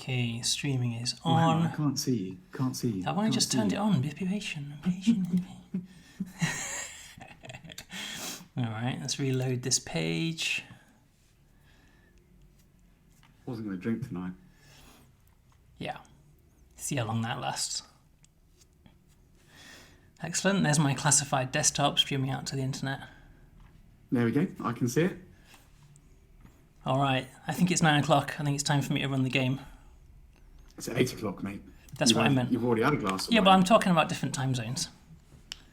Okay, streaming is Oh, hang on, on. I can't see you. Can't see you. I've only just turned it on. Be patient. All right, let's reload this page. Wasn't going to drink tonight. Yeah, see how long that lasts. Excellent. There's my classified desktop streaming out to the internet. There we go. I can see it. All right, I think it's 9 o'clock. I think it's time for me to run the game. It's 8 o'clock, mate. That's what I meant. You've already had a glass of Yeah, wine. but I'm talking about different time zones.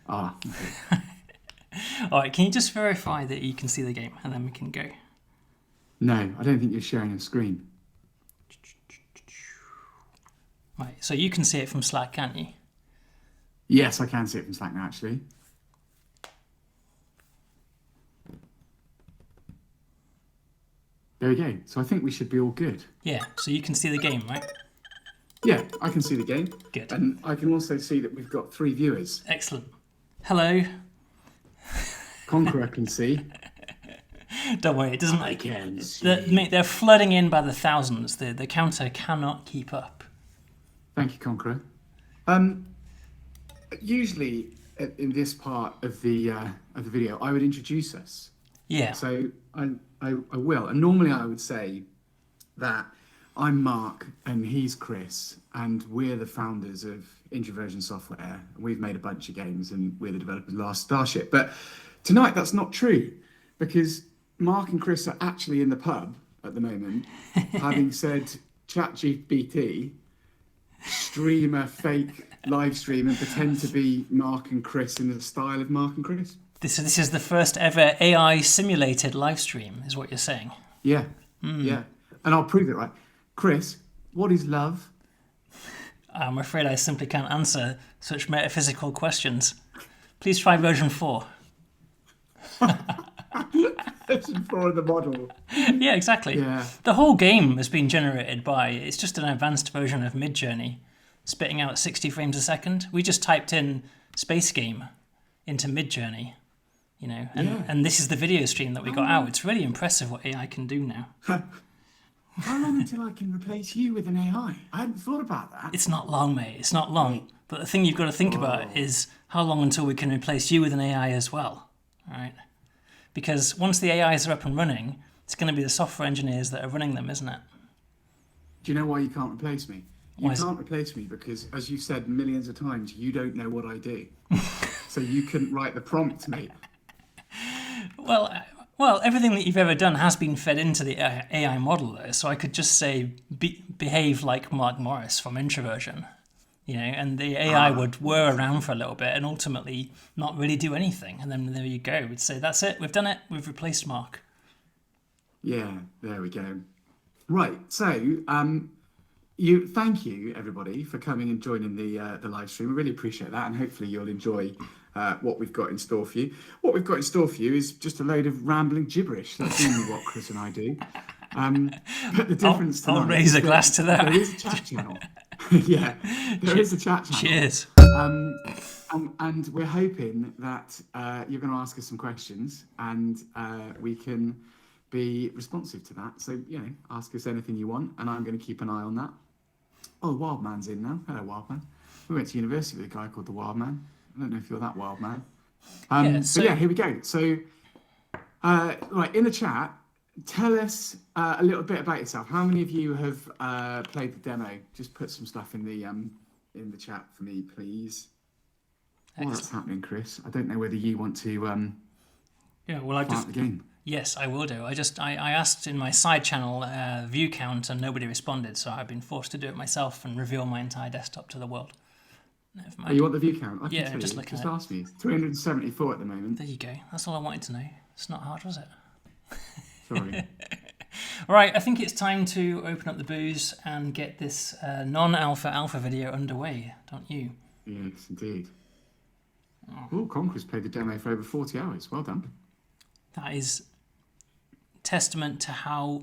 Ah, okay. All right, can you just verify that you can see the game, and then we can go. No, I don't think you're sharing a screen. Right, so you can see it from Slack, can't you? Yes, I can see it from Slack now, actually. There we go. So I think we should be all good. Yeah, so you can see the game, right? Yeah, I can see the game. Good. And I can also see that we've got 3 viewers. Excellent. Hello. Conqueror can see. Don't worry, it doesn't. I can see. Mate, they're flooding in by the thousands. The counter cannot keep up. Thank you, Conqueror. Usually, in this part of the video, I would introduce us. Yeah. So I will. And normally I would say that I'm Mark and he's Chris, and we're the founders of Introversion software. We've made a bunch of games and we're the developers of Last Starship. But tonight that's not true, because Mark and Chris are actually in the pub at the moment, having said ChatGPT, stream a fake live stream and pretend to be Mark and Chris in the style of Mark and Chris. This is the first ever AI simulated live stream, is what you're saying. Yeah, yeah. And I'll prove it, right? Chris, what is love? I'm afraid I simply can't answer such metaphysical questions. Please try version 4. Version 4 of the model. Yeah, exactly. Yeah. The whole game has been generated by, it's just an advanced version of Midjourney, spitting out 60 frames a second. We just typed in space game into Midjourney, you know, and this is the video stream that we got out. It's really impressive what AI can do now. How long until I can replace you with an AI? I hadn't thought about that. It's not long, mate. It's not long. But the thing you've got to think about is how long until we can replace you with an AI as well, all right? Because once the AIs are up and running, it's going to be the software engineers that are running them, isn't it? Do you know why you can't replace me? You Why is can't replace me because, as you've said millions of times, you don't know what I do. So you couldn't write the prompt, mate. Well, everything that you've ever done has been fed into the AI model, though. So I could just say, behave like Mark Morris from Introversion, you know, and the AI would whir around for a little bit and ultimately not really do anything. And then there you go. We'd say, that's it. We've done it. We've replaced Mark. Yeah, there we go. Right. So, thank you everybody for coming and joining the live stream. We really appreciate that, and hopefully you'll enjoy what we've got in store for you. What we've got in store for you is just a load of rambling gibberish. That's only what Chris and I do. But the difference I'll raise a glass to that. There is a chat channel. Yeah, there is a chat channel. Cheers. And we're hoping that you're going to ask us some questions, and we can be responsive to that. So, you know, ask us anything you want, and I'm going to keep an eye on that. Oh, Wildman's in now. Hello, Wildman. We went to university with a guy called the Wildman. I don't know if you're that Wildman. But yeah, here we go. So, right, in the chat, tell us a little bit about yourself. How many of you have played the demo? Just put some stuff in the chat for me, please. While that's happening, Chris, I don't know whether you want to start the game. Yes, I will do. I asked in my side channel view count and nobody responded, so I've been forced to do it myself and reveal my entire desktop to the world. Never mind. Oh, you want the view count? I can tell just you. looking Just at it. ask me. It's 374 at the moment. There you go. That's all I wanted to know. It's not hard, was it? Sorry. All right, I think it's time to open up the booze and get this non-alpha video underway, don't you? Yes, indeed. Oh, Conqueror's played the demo for over 40 hours. Well done. That is testament to how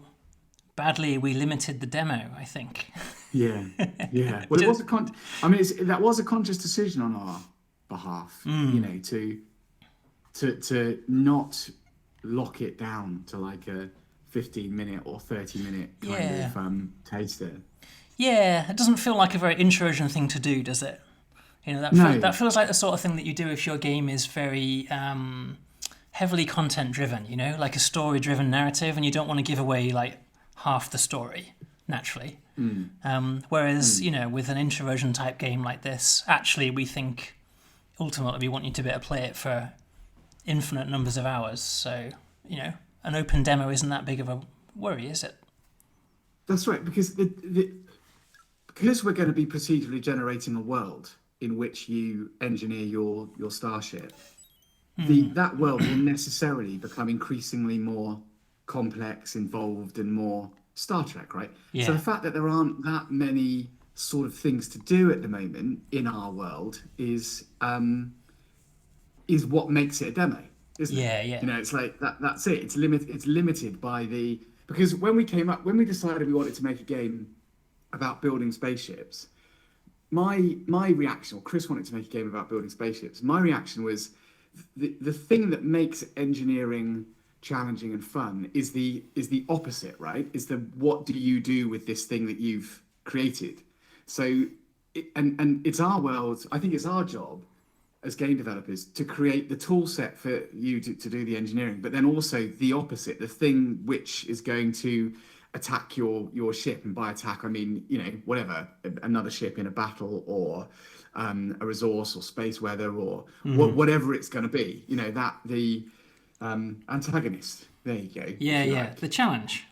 badly we limited the demo, I think. Yeah, yeah. Well, it was that was a conscious decision on our behalf, you know, to not lock it down to like a 15-minute or 30-minute kind of taster. Yeah, it doesn't feel like a very Introversion thing to do, does it? You know, No. that feels like the sort of thing that you do if your game is very heavily content driven. You know, like a story driven narrative, and you don't want to give away like half the story naturally. Whereas you know, with an Introversion type game like this, actually, we think ultimately we want you to be able to play it for infinite numbers of hours. So you know, an open demo isn't that big of a worry, is it? That's right, because because we're going to be procedurally generating a world in which you engineer your starship. That world will necessarily become increasingly more complex, involved, and more Star Trek, right? Yeah. So the fact that there aren't that many sort of things to do at the moment in our world is what makes it a demo, isn't it? Yeah. You know, it's like that's it. It's limited by the because when we decided we wanted to make a game about building spaceships, my reaction, or Chris wanted to make a game about building spaceships. My reaction was the thing that makes engineering challenging and fun is the opposite, right? Is the what do you do with this thing that you've created? So, and it's our world. I think it's our job as game developers to create the tool set for you to do the engineering, but then also the opposite, the thing which is going to attack your ship. And by attack, I mean, you know, whatever, another ship in a battle, or a resource, or space weather, or whatever it's going to be. You know, that the antagonist. There you go. Yeah. Like. The challenge.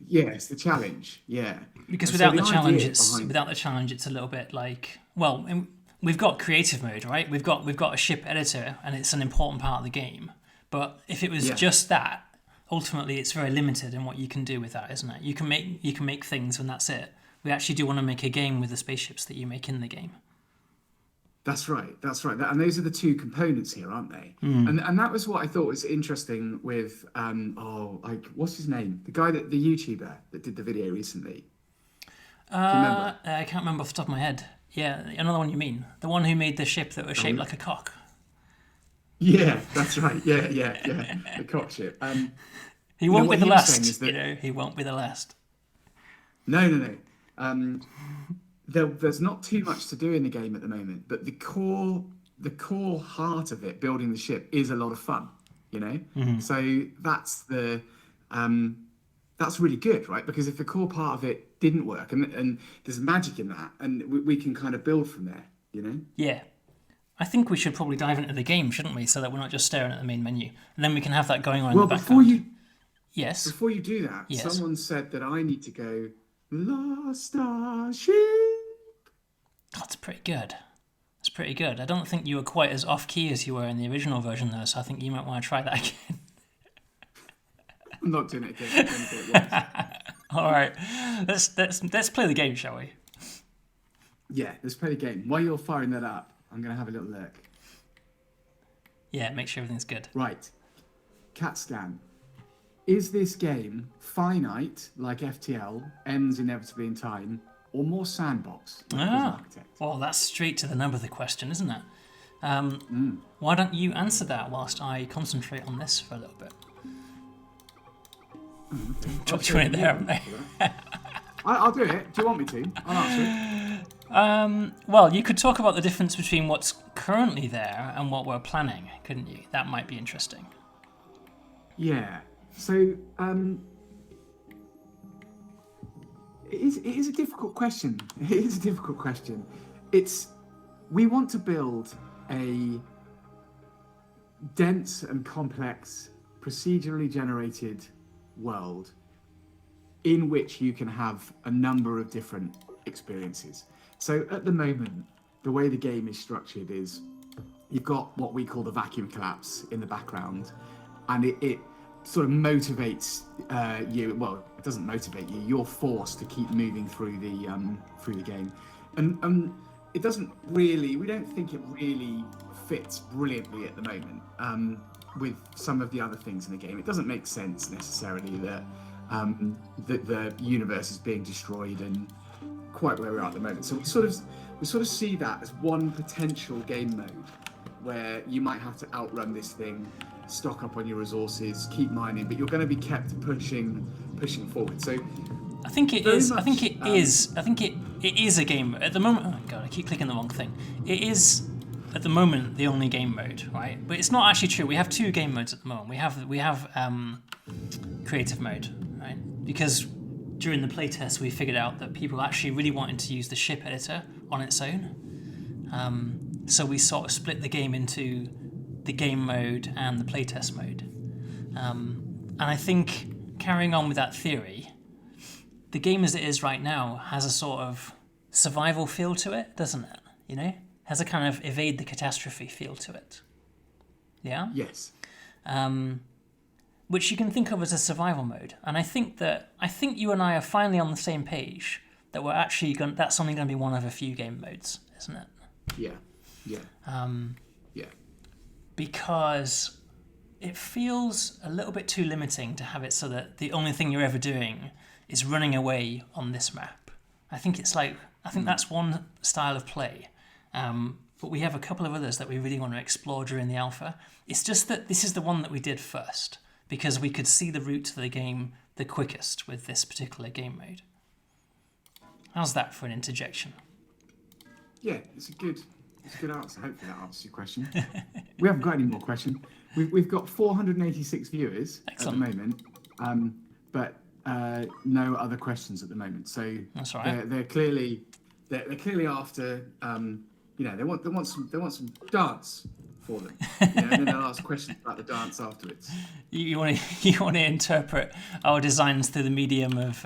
Yes, the challenge. Yeah. Because And without so the challenge, behind- it's a little bit like, well, we've got creative mode, right? We've got a ship editor, and it's an important part of the game. But if it was just that, ultimately, it's very limited in what you can do with that, isn't it? You can make things, and that's it. We actually do want to make a game with the spaceships that you make in the game. That's right. And those are the two components here, aren't they? And that was what I thought was interesting with what's his name? The YouTuber that did the video recently. Do you remember? I can't remember off the top of my head. Yeah, another one you mean. The one who made the ship that was shaped like a cock. Yeah, that's right. Yeah. The cock ship. He won't be the last. That... he won't be the last. No. There's not too much to do in the game at the moment, but the core heart of it, building the ship, is a lot of fun. You know, so that's that's really good, right? Because if the core part of it didn't work, and there's magic in that, and we can kind of build from there. You know. Yeah. I think we should probably dive into the game, shouldn't we? So that we're not just staring at the main menu, and then we can have that going on in the background. Before you do that, someone said that I need to go Last Starship. That's pretty good. I don't think you were quite as off key as you were in the original version, though. So I think you might want to try that again. I'm not doing it again. I'm going to do it once. All right, let's play the game, shall we? Yeah, let's play the game. While you're firing that up, I'm going to have a little look. Yeah, make sure everything's good. Right. CAT scan. Is this game finite, like FTL, ends inevitably in time, or more sandbox, like Architect? Well, that's straight to the nub of the question, isn't it? Why don't you answer that whilst I concentrate on this for a little bit? Okay. Dropped you in there, haven't they? I'll do it. Do you want me to? I'll answer it. Well, you could talk about the difference between what's currently there and what we're planning, couldn't you? That might be interesting. Yeah. So, it is a difficult question. We want to build a dense and complex, procedurally generated world in which you can have a number of different experiences. So at the moment, the way the game is structured is you've got what we call the vacuum collapse in the background, and it sort of motivates you. Well, it doesn't motivate you. You're forced to keep moving through the game, and it doesn't really. We don't think it really fits brilliantly at the moment with some of the other things in the game. It doesn't make sense necessarily that the universe is being destroyed and quite where we are at the moment. So we sort of see that as one potential game mode where you might have to outrun this thing, stock up on your resources, keep mining, but you're going to be kept pushing forward. So I think it Very is. I much, think it is. I think it is a game mode at the moment. Oh god, I keep clicking the wrong thing. It is at the moment the only game mode, right? But it's not actually true. We have two game modes at the moment. We have creative mode, right? Because during the playtest we figured out that people actually really wanted to use the ship editor on its own. So we sort of split the game into the game mode and the playtest mode. And I think carrying on with that theory, the game as it is right now has a sort of survival feel to it, doesn't it? You know, has a kind of evade the catastrophe feel to it. Yeah. Yes. Which you can think of as a survival mode, and I think you and I are finally on the same page that we're actually that's only going to be one of a few game modes, isn't it? Yeah. Yeah. Yeah. Because it feels a little bit too limiting to have it so that the only thing you're ever doing is running away on this map. I think that's one style of play, but we have a couple of others that we really want to explore during the alpha. It's just that this is the one that we did first because we could see the route to the game the quickest with this particular game mode. How's that for an interjection? Yeah, it's a good answer. Hopefully that answers your question. We haven't got any more questions. We've got 486 viewers Excellent. at the moment, but no other questions at the moment. So that's all right. They're clearly after they want some dance for them. And then they'll ask questions about the dance afterwards. You want to interpret our designs through the medium of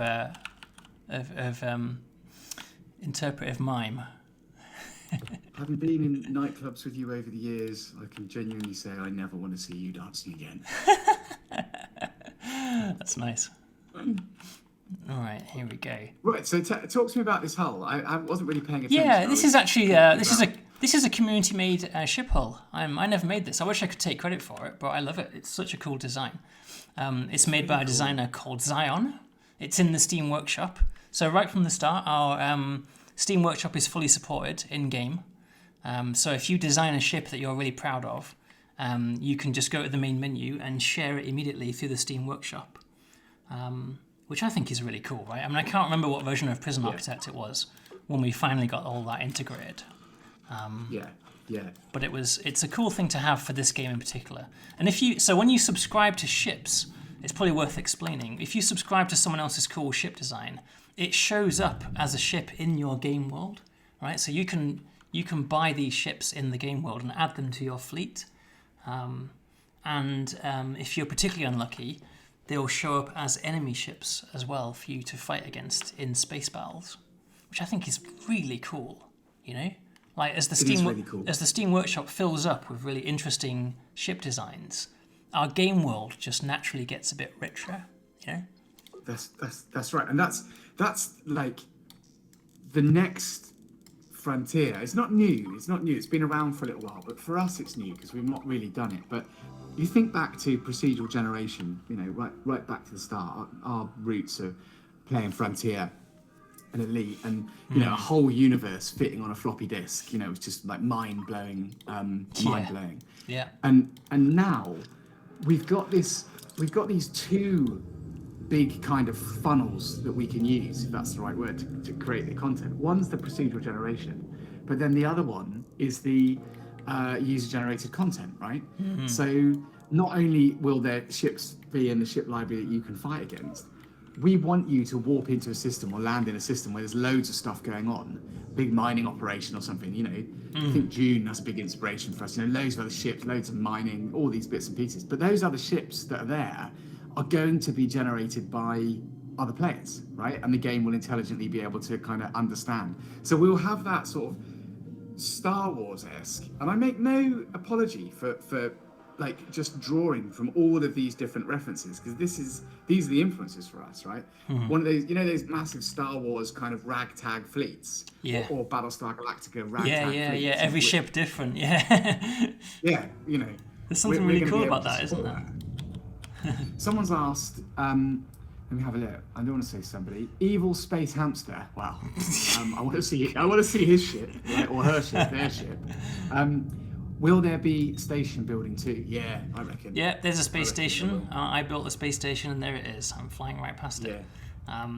interpretive mime. Having been in nightclubs with you over the years, I can genuinely say I never want to see you dancing again. That's nice. All right, here we go. Right, so talk to me about this hull. I wasn't really paying attention. Yeah, this is actually this is a community-made ship hull. I never made this. I wish I could take credit for it, but I love it. It's such a cool design. It's made by a designer called Zion. It's in the Steam Workshop. So right from the start, our Steam Workshop is fully supported in-game. So if you design a ship that you're really proud of, you can just go to the main menu and share it immediately through the Steam Workshop, which I think is really cool, right? I mean, I can't remember what version of Prison Architect it was when we finally got all that integrated. But it's a cool thing to have for this game in particular. And when you subscribe to ships, it's probably worth explaining. If you subscribe to someone else's cool ship design, it shows up as a ship in your game world, right? So you can buy these ships in the game world and add them to your fleet. If you're particularly unlucky, they'll show up as enemy ships as well for you to fight against in space battles, which I think is really cool. You know, like as the Steam Workshop fills up with really interesting ship designs, our game world just naturally gets a bit richer. You know, that's right, and that's like the next frontier. It's not new. It's been around for a little while, but for us it's new because we've not really done it. But you think back to procedural generation, right back to the start. Our roots are playing Frontier and Elite, and a whole universe fitting on a floppy disk. It's just like mind blowing. Yeah. And now we've got these two big kind of funnels that we can use, if that's the right word, to create the content. One's the procedural generation, but then the other one is the user-generated content, right? Mm-hmm. So not only will their ships be in the ship library that you can fight against, we want you to warp into a system or land in a system where there's loads of stuff going on, big mining operation or something, I think June, that's a big inspiration for us, loads of other ships, loads of mining, all these bits and pieces. But those other ships that are there are going to be generated by other players, right? And the game will intelligently be able to kind of understand. So we'll have that sort of Star Wars-esque, and I make no apology for like just drawing from all of these different references, because these are the influences for us, right? Mm-hmm. One of those, those massive Star Wars kind of ragtag fleets, or Battlestar Galactica ragtag fleets. Yeah. Every ship different, yeah. Yeah, There's something really cool about that, isn't there? Someone's asked, let me have a look. I don't want to say somebody. Evil Space Hamster. Wow. I want to see his ship, right? Or her ship, their ship. Will there be station building too? Yeah, I reckon. Yeah, there's a space station. I built a space station, and there it is. I'm flying right past it.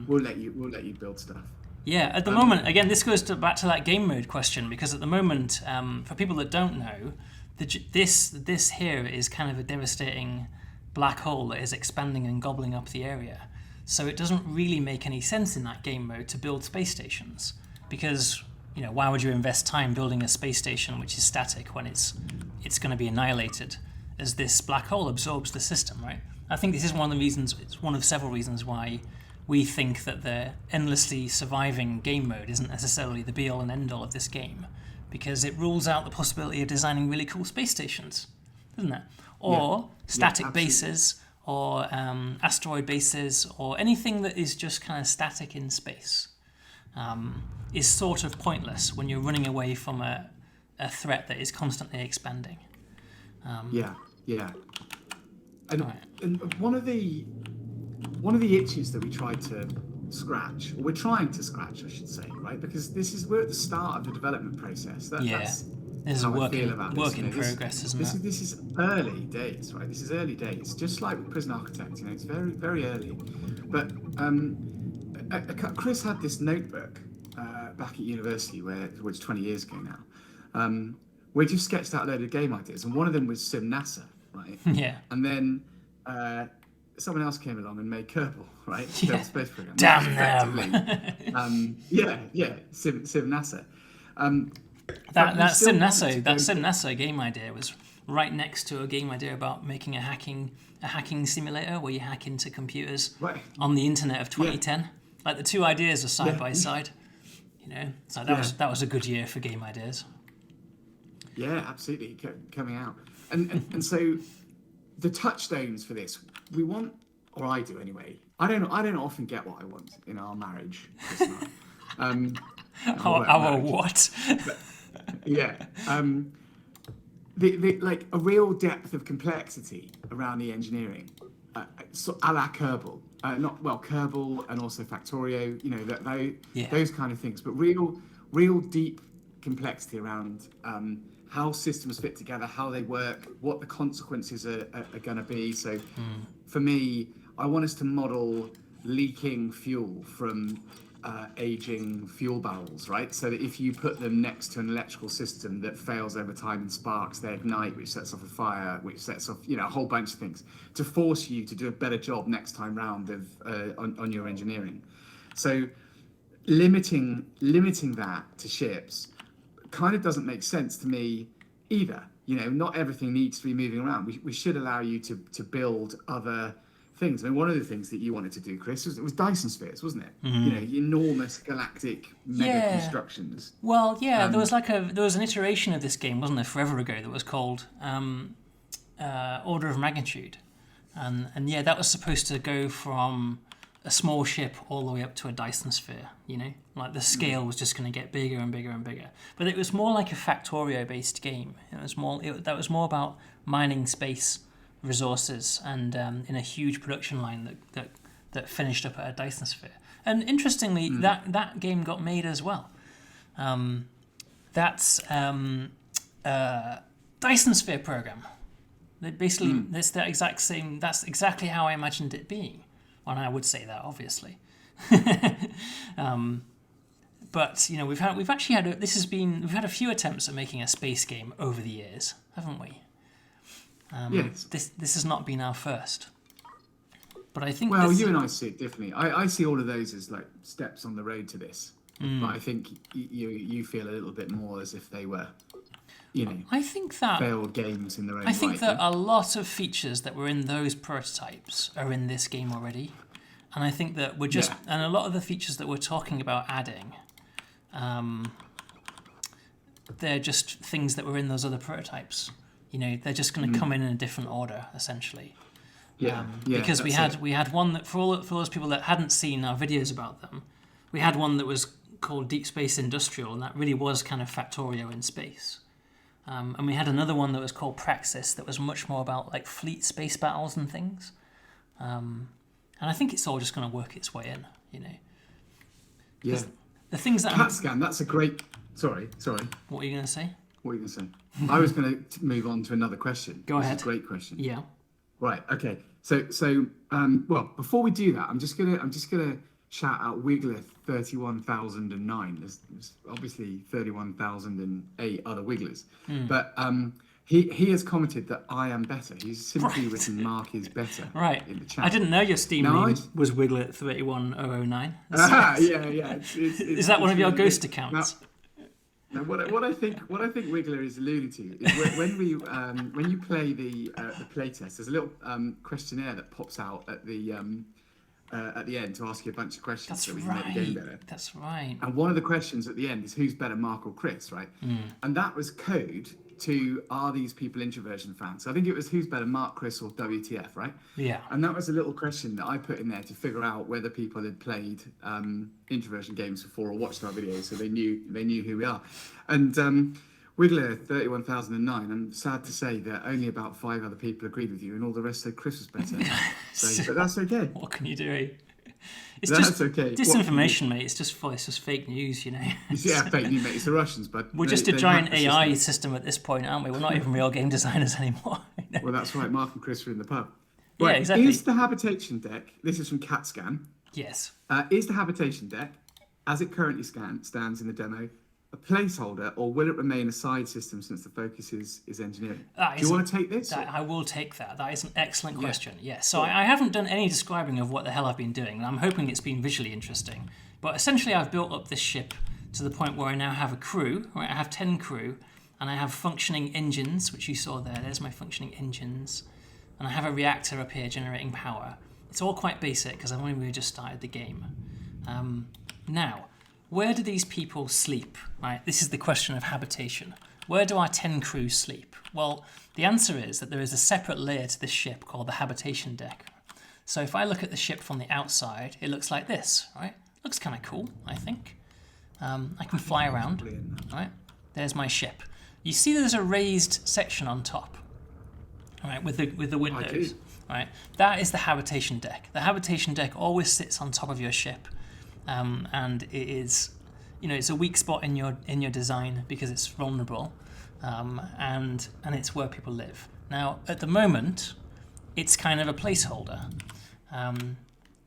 We'll let you build stuff. Yeah, at the moment, again, this goes back to that game mode question, because at the moment, for people that don't know, this here is kind of a devastating black hole that is expanding and gobbling up the area. So it doesn't really make any sense in that game mode to build space stations, because why would you invest time building a space station which is static when it's going to be annihilated as this black hole absorbs the system, right? I think this is one of the reasons. It's one of several reasons why we think that the endlessly surviving game mode isn't necessarily the be-all and end-all of this game, because it rules out the possibility of designing really cool space stations, doesn't it? Or static bases, or asteroid bases, or anything that is just kind of static in space, is sort of pointless when you're running away from a threat that is constantly expanding. And one of the itches that we tried to scratch, or we're trying to scratch, I should say, right? Because we're at the start of the development process. That's There's how a I feel about work this. in progress, isn't it? This is early days, right? This is early days, just like with Prison Architect. It's very, very early. But Chris had this notebook back at university, which 20 years ago now, where he just sketched out a load of game ideas, and one of them was Sim NASA, right? Yeah. And then someone else came along and made Kerbal, right? Yeah. Space program. Damn them. Sim NASA. That Sim NASA game idea was right next to a game idea about making a hacking simulator where you hack into computers on the internet of 2010. Yeah. Like the two ideas are side by side. So that was a good year for game ideas. Yeah, absolutely, coming out, and so the touchstones for this we want, or I do anyway. I don't often get what I want in our marriage. Our what? But, yeah. The like a real depth of complexity around the engineering, so a la Kerbal, Kerbal and also Factorio. Those kind of things, but real deep complexity around how systems fit together, how they work, what the consequences are going to be. So, for me, I want us to model leaking fuel from aging fuel barrels, right? So that if you put them next to an electrical system that fails over time and sparks, they ignite, which sets off a fire, which sets off a whole bunch of things to force you to do a better job next time round on your engineering. So limiting that to ships kind of doesn't make sense to me either. Not everything needs to be moving around. We should allow you to build other things. I mean, one of the things that you wanted to do, Chris, was Dyson spheres, wasn't it? Mm-hmm. Enormous galactic mega constructions. Well, yeah, there was an iteration of this game, wasn't there, forever ago, that was called Order of Magnitude, and that was supposed to go from a small ship all the way up to a Dyson sphere. Like the scale was just going to get bigger and bigger and bigger. But it was more like a Factorio-based game. That was more about mining space resources and in a huge production line that finished up at a Dyson sphere. And interestingly, that game got made as well. That's Dyson sphere program. Basically, it's the exact same. That's exactly how I imagined it being. And I would say that, obviously. But we've actually had we've had a few attempts at making a space game over the years, haven't we? Yes. This has not been our first. But I think you and I see it differently. I see all of those as like steps on the road to this. But I think you feel a little bit more as if they were, I think that failed games in their own I think right. that a lot of features that were in those prototypes are in this game already. And I think that and a lot of the features that we're talking about adding, they're just things that were in those other prototypes. They're just going to come in a different order, essentially. Because we had one that for those people that hadn't seen our videos about them, we had one that was called Deep Space Industrial, and that really was kind of Factorio in space. And we had another one that was called Praxis, that was much more about like fleet space battles and things. And I think it's all just going to work its way in, Yeah. The things that CAT scan. That's a great. Sorry. What are you going to say? What are you going to say? I was going to move on to another question. Go ahead. It's a great question. Yeah. Right. Okay. So, before we do that, I'm just gonna shout out Wiggler 31,009. There's obviously 31,008 other Wigglers, but he has commented that I am better. He's simply written Mark is better Right. in the chat. I didn't know your Steam name was Wiglet 31009. Yeah. Is that one of your ghost accounts? Now, what I think Wiggler is alluding to is when you play the playtest, there's a little questionnaire that pops out at the end to ask you a bunch of questions so we can make the game better. That's right. And one of the questions at the end is who's better, Mark or Chris, right? And that was code to are these people Introversion fans? So I think it was who's better, Mark, Chris, or WTF, right? Yeah. And that was a little question that I put in there to figure out whether people had played Introversion games before or watched our videos, so they knew who we are. And Wiggler 31,009. I'm sad to say that only about 5 other people agreed with you, and all the rest said Chris was better. But that's okay. What can you do? It's That's just okay. disinformation, mate. It's just fake news, you know. Yeah, fake news, mate. It's the Russians, but we're just a giant AI system at this point, aren't we? We're not even real game designers anymore. Well, that's right. Mark and Chris are in the pub. Right, yeah, exactly. Is the Habitation deck? This is from CatScan. Yes. Is the Habitation deck, as it currently stands in the demo, a placeholder, or will it remain a side system since the focus is engineering? Do you want to take this? I will take that. That is an excellent question. Yes. So I haven't done any describing of what the hell I've been doing, and I'm hoping it's been visually interesting. But essentially, I've built up this ship to the point where I now have a crew. Right, I have 10 crew, and I have functioning engines, which you saw there. There's my functioning engines, and I have a reactor up here generating power. It's all quite basic because I've only really just started the game. Now, where do these people sleep? Right, this is the question of habitation. Where do our 10 crews sleep? Well, the answer is that there is a separate layer to this ship called the Habitation deck. So if I look at the ship from the outside, it looks like this, right? Looks kind of cool, I think. I can fly around, right? There's my ship. You see there's a raised section on top, right, with the windows, right? That is the Habitation deck. The Habitation deck always sits on top of your ship. And it is, it's a weak spot in your design because it's vulnerable, and it's where people live. Now, at the moment, it's kind of a placeholder.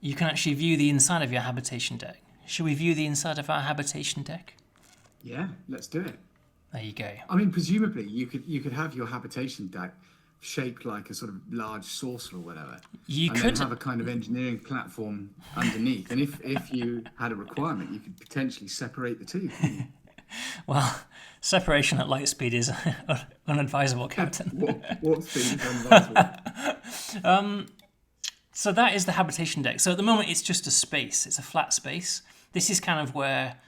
You can actually view the inside of your Habitation deck. Should we view the inside of our Habitation deck? Yeah, let's do it. There you go. I mean, presumably you could have your Habitation deck shaped like a sort of large saucer or whatever. Then have a kind of engineering platform underneath. And if you had a requirement, you could potentially separate the two. Well, separation at light speed is unadvisable, Captain. What speed is unadvisable? So that is the Habitation deck. So at the moment, it's just a space. It's a flat space. This is kind of where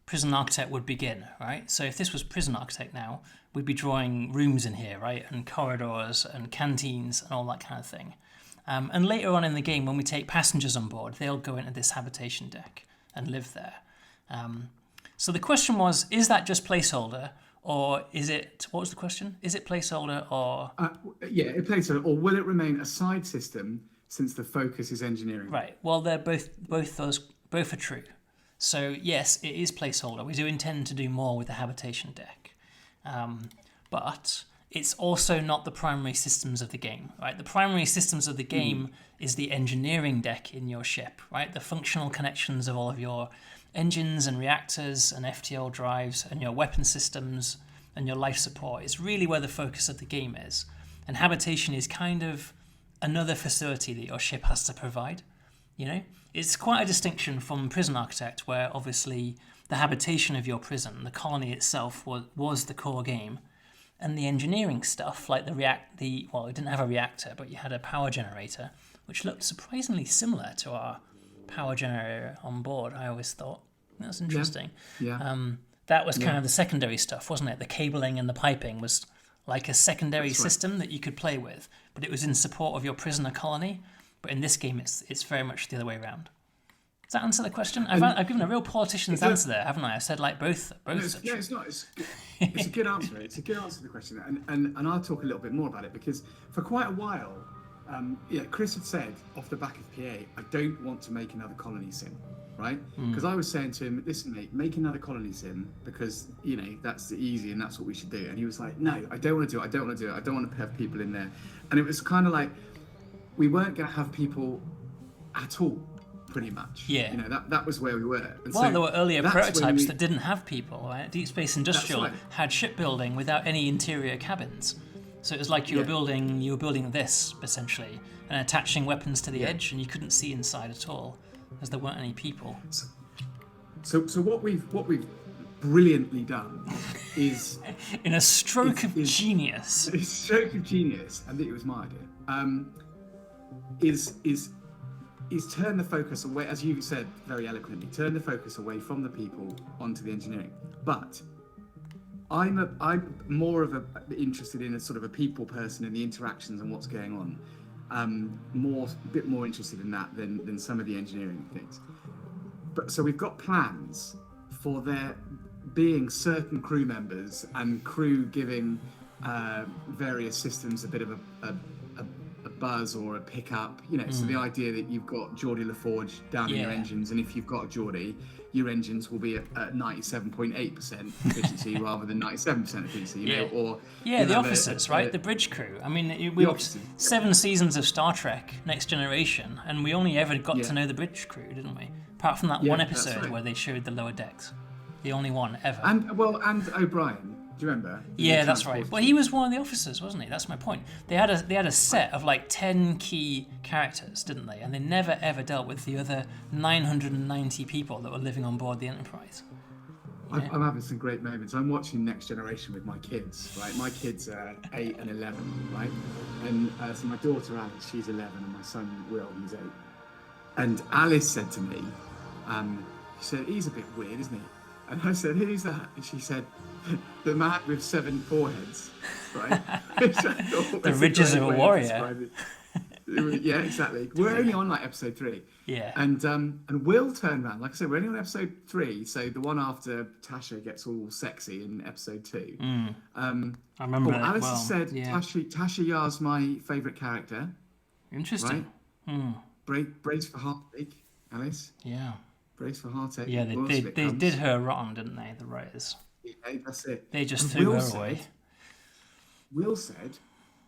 Prison Architect would begin, right? So if this was Prison Architect now, we'd be drawing rooms in here, right? And corridors and canteens and all that kind of thing. And later on in the game, when we take passengers on board, they'll go into this Habitation deck and live there. So the question was, is that just placeholder? Or is it, what was the question? Is it placeholder or? Yeah, a placeholder, or will it remain a side system since the focus is engineering? Right, well, they're both are true. So yes, it is placeholder. We do intend to do more with the Habitation deck. But it's also not the primary systems of the game, right? The primary systems of the game is the engineering deck in your ship, right? The functional connections of all of your engines and reactors and FTL drives and your weapon systems and your life support is really where the focus of the game is. And Habitation is kind of another facility that your ship has to provide, It's quite a distinction from Prison Architect, where obviously the habitation of your prison, the colony itself, was the core game. And the engineering stuff, like it didn't have a reactor, but you had a power generator, which looked surprisingly similar to our power generator on board, I always thought. That's interesting. Yeah. That was kind of the secondary stuff, wasn't it? The cabling and the piping was like a secondary system that you could play with, but it was in support of your prisoner colony. But in this game, it's very much the other way around. Does that answer the question? I've given a real politician's answer there, haven't I? I said like both. No, it's not. It's a good answer. It's a good answer to the question, and I'll talk a little bit more about it because for quite a while, Chris had said off the back of PA, I don't want to make another colony sim, right? Because I was saying to him, listen, mate, make another colony sim because that's easy and that's what we should do. And he was like, no, I don't want to do it. I don't want to do it. I don't want to have people in there. And it was kind of like we weren't going to have people at all pretty much. Yeah. You know, that was where we were. And well, so there were earlier that's when prototypes that didn't have people. Right? Deep Space Industrial That's right. had shipbuilding without any interior cabins. So it was like you were building this essentially and attaching weapons to the edge, and you couldn't see inside at all, as there weren't any people. So what we've brilliantly done is in a stroke of genius. A stroke of genius, and it was my idea. Is turn the focus away, as you said very eloquently, turn the focus away from the people onto the engineering. But I'm more of a interested in a sort of a people person and the interactions and what's going on. A bit more interested in that than some of the engineering things. But so we've got plans for there being certain crew members and crew giving various systems a bit of a buzz or a pickup, you know. So the idea that you've got Geordie LaForge down in your engines, and if you've got a Geordie, your engines will be at 97.8% efficiency rather than 97% efficiency, you know, or the officers, right? The bridge crew. I mean, we watched 7 seasons of Star Trek Next Generation, and we only ever got to know the bridge crew, didn't we? Apart from that one episode where they showed the lower decks, the only one ever. And O'Brien. Do you remember? Yeah, that's right. Well, he was one of the officers, wasn't he? That's my point. They had a set of like 10 key characters, didn't they? And they never ever dealt with the other 990 people that were living on board the Enterprise. I'm having some great moments. I'm watching Next Generation with my kids, right? My kids are 8 and 11, right? And so my daughter Alice, she's 11, and my son Will, he's 8. And Alice said to me, she said, "He's a bit weird, isn't he?" And I said, "Who's that?" And she said, "The man with 7 foreheads," right? The ridges of a warrior. Yeah, exactly. We're only on like episode 3. Yeah. And Will turned around. Like I said, we're only on episode 3, so the one after Tasha gets all sexy in episode 2. I remember that Alice well. has said Yeah. Tasha Yar's my favourite character. Interesting. Right? Brace for heartache, Alice. Yeah. Brace for heartache. Yeah, they did her rotten, didn't they, the writers? Yeah, that's it. They just threw her away. Will said,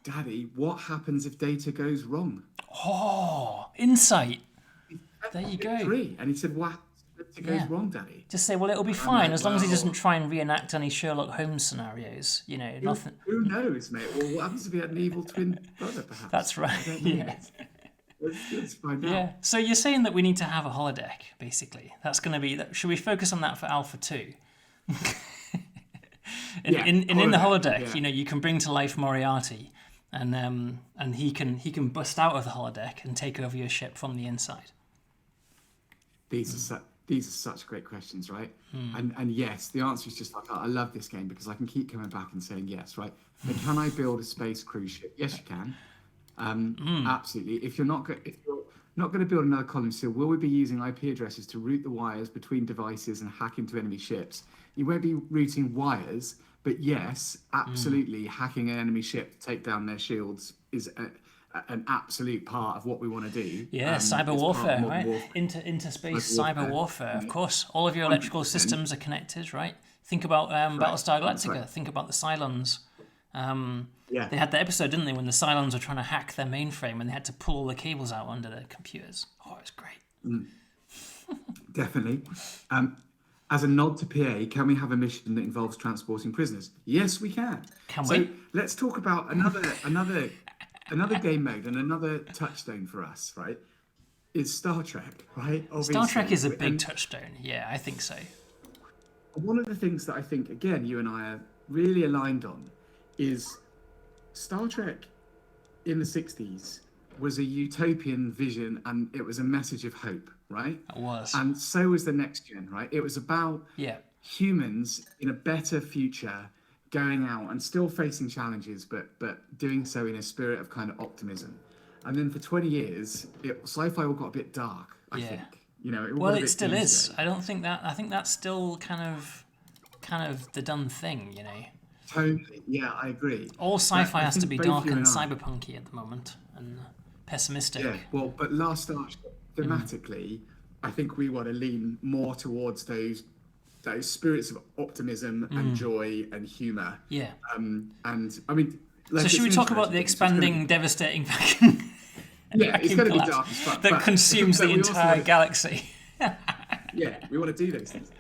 "Daddy, what happens if data goes wrong?" Oh, insight. There you go. And he said, "What happens if data goes wrong, Daddy?" Just say, well, it'll be fine as long as he doesn't try and reenact any Sherlock Holmes scenarios. You know, nothing. Who knows, mate? Well, what happens if he had an evil twin brother, perhaps? That's right. Yeah. Let's find out. Yeah. So you're saying that we need to have a holodeck, basically. That's going to be. Should we focus on that for Alpha 2? In the holodeck, you know, you can bring to life Moriarty, and he can bust out of the holodeck and take over your ship from the inside. These are such great questions, right? And yes, the answer is just like, I love this game because I can keep coming back and saying yes, right? But can I build a space cruise ship? Yes, you can. Absolutely. If you're not going to build another column seal, will we be using IP addresses to route the wires between devices and hack into enemy ships? You won't be routing wires, but yes, absolutely, hacking an enemy ship to take down their shields is an absolute part of what we want to do. Yeah, cyber warfare, right? Interspace cyber warfare, of course. All of your electrical 100%. Systems are connected, right? Think about Battlestar Galactica. Right. Think about the Cylons. They had the episode, didn't they, when the Cylons were trying to hack their mainframe and they had to pull all the cables out under their computers. Oh, it was great. Definitely. As a nod to PA, can we have a mission that involves transporting prisoners? Yes, we can. Can we? So let's talk about another game mode and another touchstone for us, right? Is Star Trek, right? Obviously. Star Trek is a big touchstone. Yeah, I think so. One of the things that I think, again, you and I are really aligned on is Star Trek in the 60s was a utopian vision and it was a message of hope, right? It was. And so was the next gen, right? It was about humans in a better future going out and still facing challenges, but doing so in a spirit of kind of optimism. And then for 20 years, sci-fi all got a bit dark, I think. You know, it still is. I think that's still kind of the done thing, you know. Totally. Yeah, I agree. All sci-fi has to be dark and cyberpunky at the moment and pessimistic. Yeah, well, but Last Starship, thematically, I think we want to lean more towards those spirits of optimism and joy and humour. Yeah. And I mean, so should we talk about the expanding, devastating vacuum? Yeah, it's vacuum going to be collapse dark as fuck. that but- consumes but the we also entire wanna- galaxy. Yeah, we want to do those things.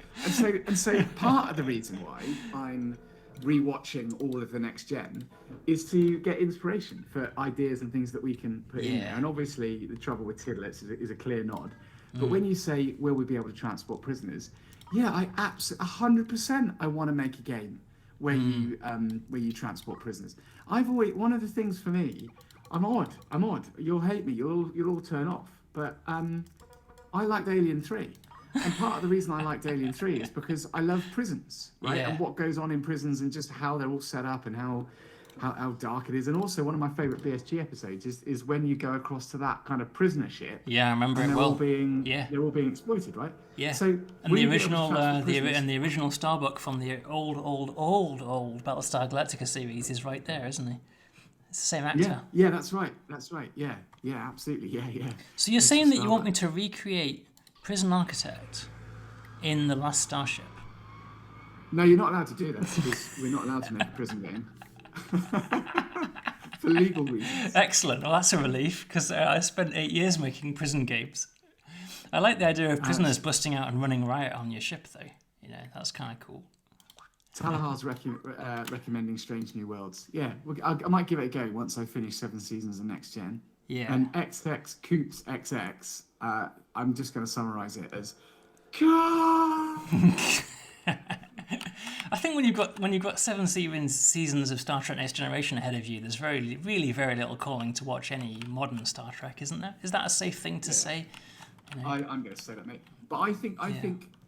And so part of the reason why I'm rewatching all of the next gen is to get inspiration for ideas and things that we can put in there. Yeah. And obviously, the trouble with Tidlets is a clear nod. But when you say, will we be able to transport prisoners? Yeah, I absolutely 100%. I want to make a game where you transport prisoners. I've always one of the things for me. I'm odd. You'll hate me. You'll all turn off. But I liked Alien 3. And part of the reason I liked Alien 3 is because I love prisons, right? Yeah. And what goes on in prisons and just how they're all set up and how dark it is. And also one of my favourite BSG episodes is when you go across to that kind of prisoner ship. Yeah, I remember And it they're all well. being Yeah. they're all being exploited, right? Yeah. So And will the you be able to original, transport prisoners? and the original Starbuck from the old Battlestar Galactica series is right there, isn't he? It's the same actor. Yeah, that's right. Yeah, absolutely. Yeah. So you're Mr. saying that you want Starbuck. me to recreate Prison Architect in The Last Starship? No, you're not allowed to do that because we're not allowed to make a prison game. For legal reasons. Excellent. Well, that's a relief because I spent 8 years making prison games. I like the idea of prisoners busting out and running riot on your ship, though. You know, that's kind of cool. Talahar's recommending Strange New Worlds. Yeah, I might give it a go once I finish 7 seasons of Next Gen. Yeah. And XX Coots XX, I'm just going to summarise it as. I think when you've got 7 seasons of Star Trek Next Generation ahead of you, there's really very little calling to watch any modern Star Trek, isn't there? Is that a safe thing to say? You know? I'm going to say that, mate. But I think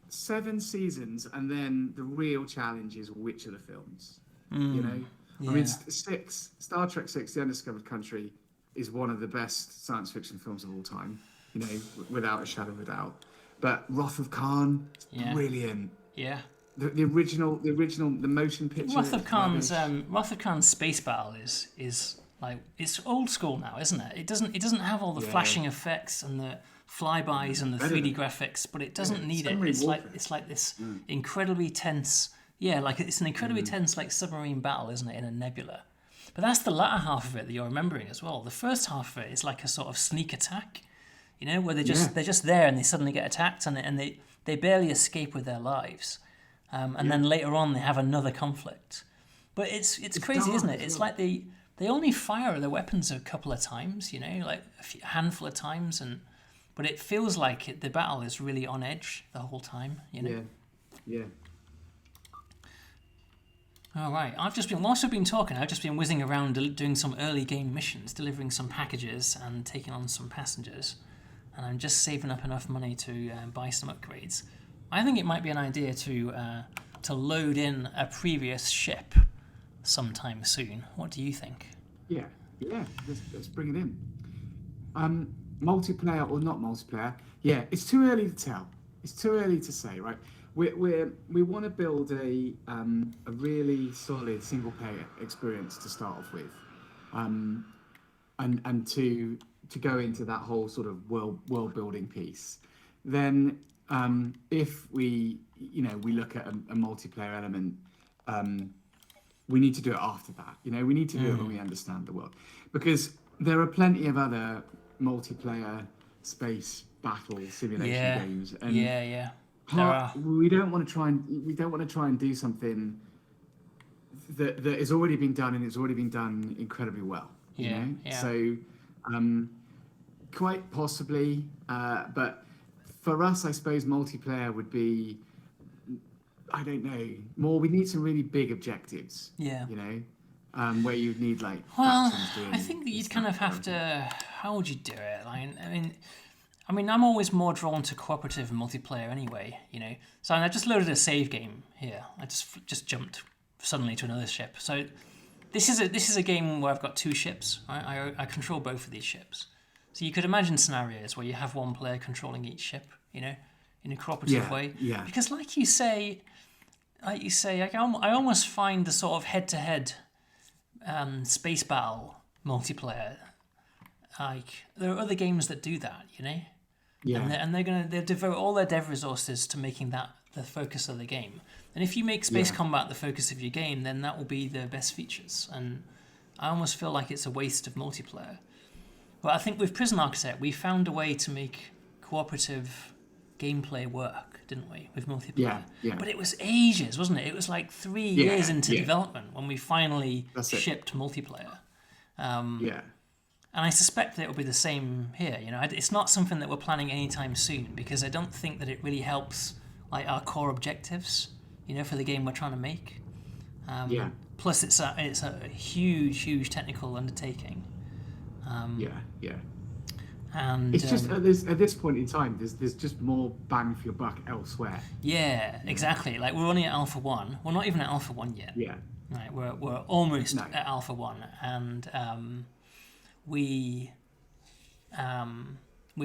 7 seasons, and then the real challenge is which of the films. You know, I mean, Star Trek 6: The Undiscovered Country is one of the best science fiction films of all time. You know, without a shadow of a doubt. But Wrath of Khan, brilliant. Yeah. The original, the motion picture. Wrath of Khan's space battle is like, it's old school now, isn't it? It doesn't have all the flashing effects and the flybys and the 3D graphics, but it doesn't need it. It's like this incredibly tense. Yeah, like it's an incredibly tense like submarine battle, isn't it, in a nebula? But that's the latter half of it that you're remembering as well. The first half of it is like a sort of sneak attack, you know, where they're just there and they suddenly get attacked and they barely escape with their lives. And then later on they have another conflict. But it's crazy, dark, isn't it? It's like they only fire their weapons a couple of times, you know, like a handful of times, but it feels like the battle is really on edge the whole time, you know. Yeah. All right. Whilst we've been talking, I've just been whizzing around doing some early game missions, delivering some packages and taking on some passengers. And I'm just saving up enough money to buy some upgrades. I think it might be an idea to load in a previous ship sometime soon. What do you think? Yeah. Let's bring it in. Multiplayer or not multiplayer? Yeah, it's too early to tell. It's too early to say, right? We want to build a really solid single player experience to start off with, and to go into that whole sort of world building piece. Then if we look at a multiplayer element, we need to do it after that. You know, we need to do it when we understand the world, because there are plenty of other multiplayer space battle simulation games. And we don't want to try and do something that has already been done, and it's already been done incredibly well. You know? So quite possibly, but for us, I suppose multiplayer would be, I don't know, more. We need some really big objectives. Yeah. You know, where you'd need like. Well, I think that you'd kind of have to. How would you do it? I mean, I'm always more drawn to cooperative multiplayer anyway. You know, so I just loaded a save game here. I just jumped suddenly to another ship. So this is a game where I've got 2 ships. Right? I control both of these ships. So you could imagine scenarios where you have one player controlling each ship. You know, in a cooperative way. Yeah. Because like you say, I almost find the sort of head-to-head space battle multiplayer. Like there are other games that do that, you know. Yeah. And they'll devote all their dev resources to making that the focus of the game. And if you make space combat the focus of your game, then that will be the best features. And I almost feel like it's a waste of multiplayer. Well, I think with Prison Architect, we found a way to make cooperative gameplay work, didn't we, with multiplayer? Yeah, yeah. But it was ages, wasn't it? It was like 3 years into development when we finally shipped multiplayer. Yeah. And I suspect that it will be the same here. You know, it's not something that we're planning anytime soon because I don't think that it really helps like our core objectives, you know, for the game we're trying to make. Plus, it's a huge technical undertaking. Yeah. And it's just at this point in time, there's just more bang for your buck elsewhere. Yeah, exactly. Like we're only at Alpha 1. We're not even at Alpha 1 yet. Yeah. Right. We're almost at Alpha 1, and we've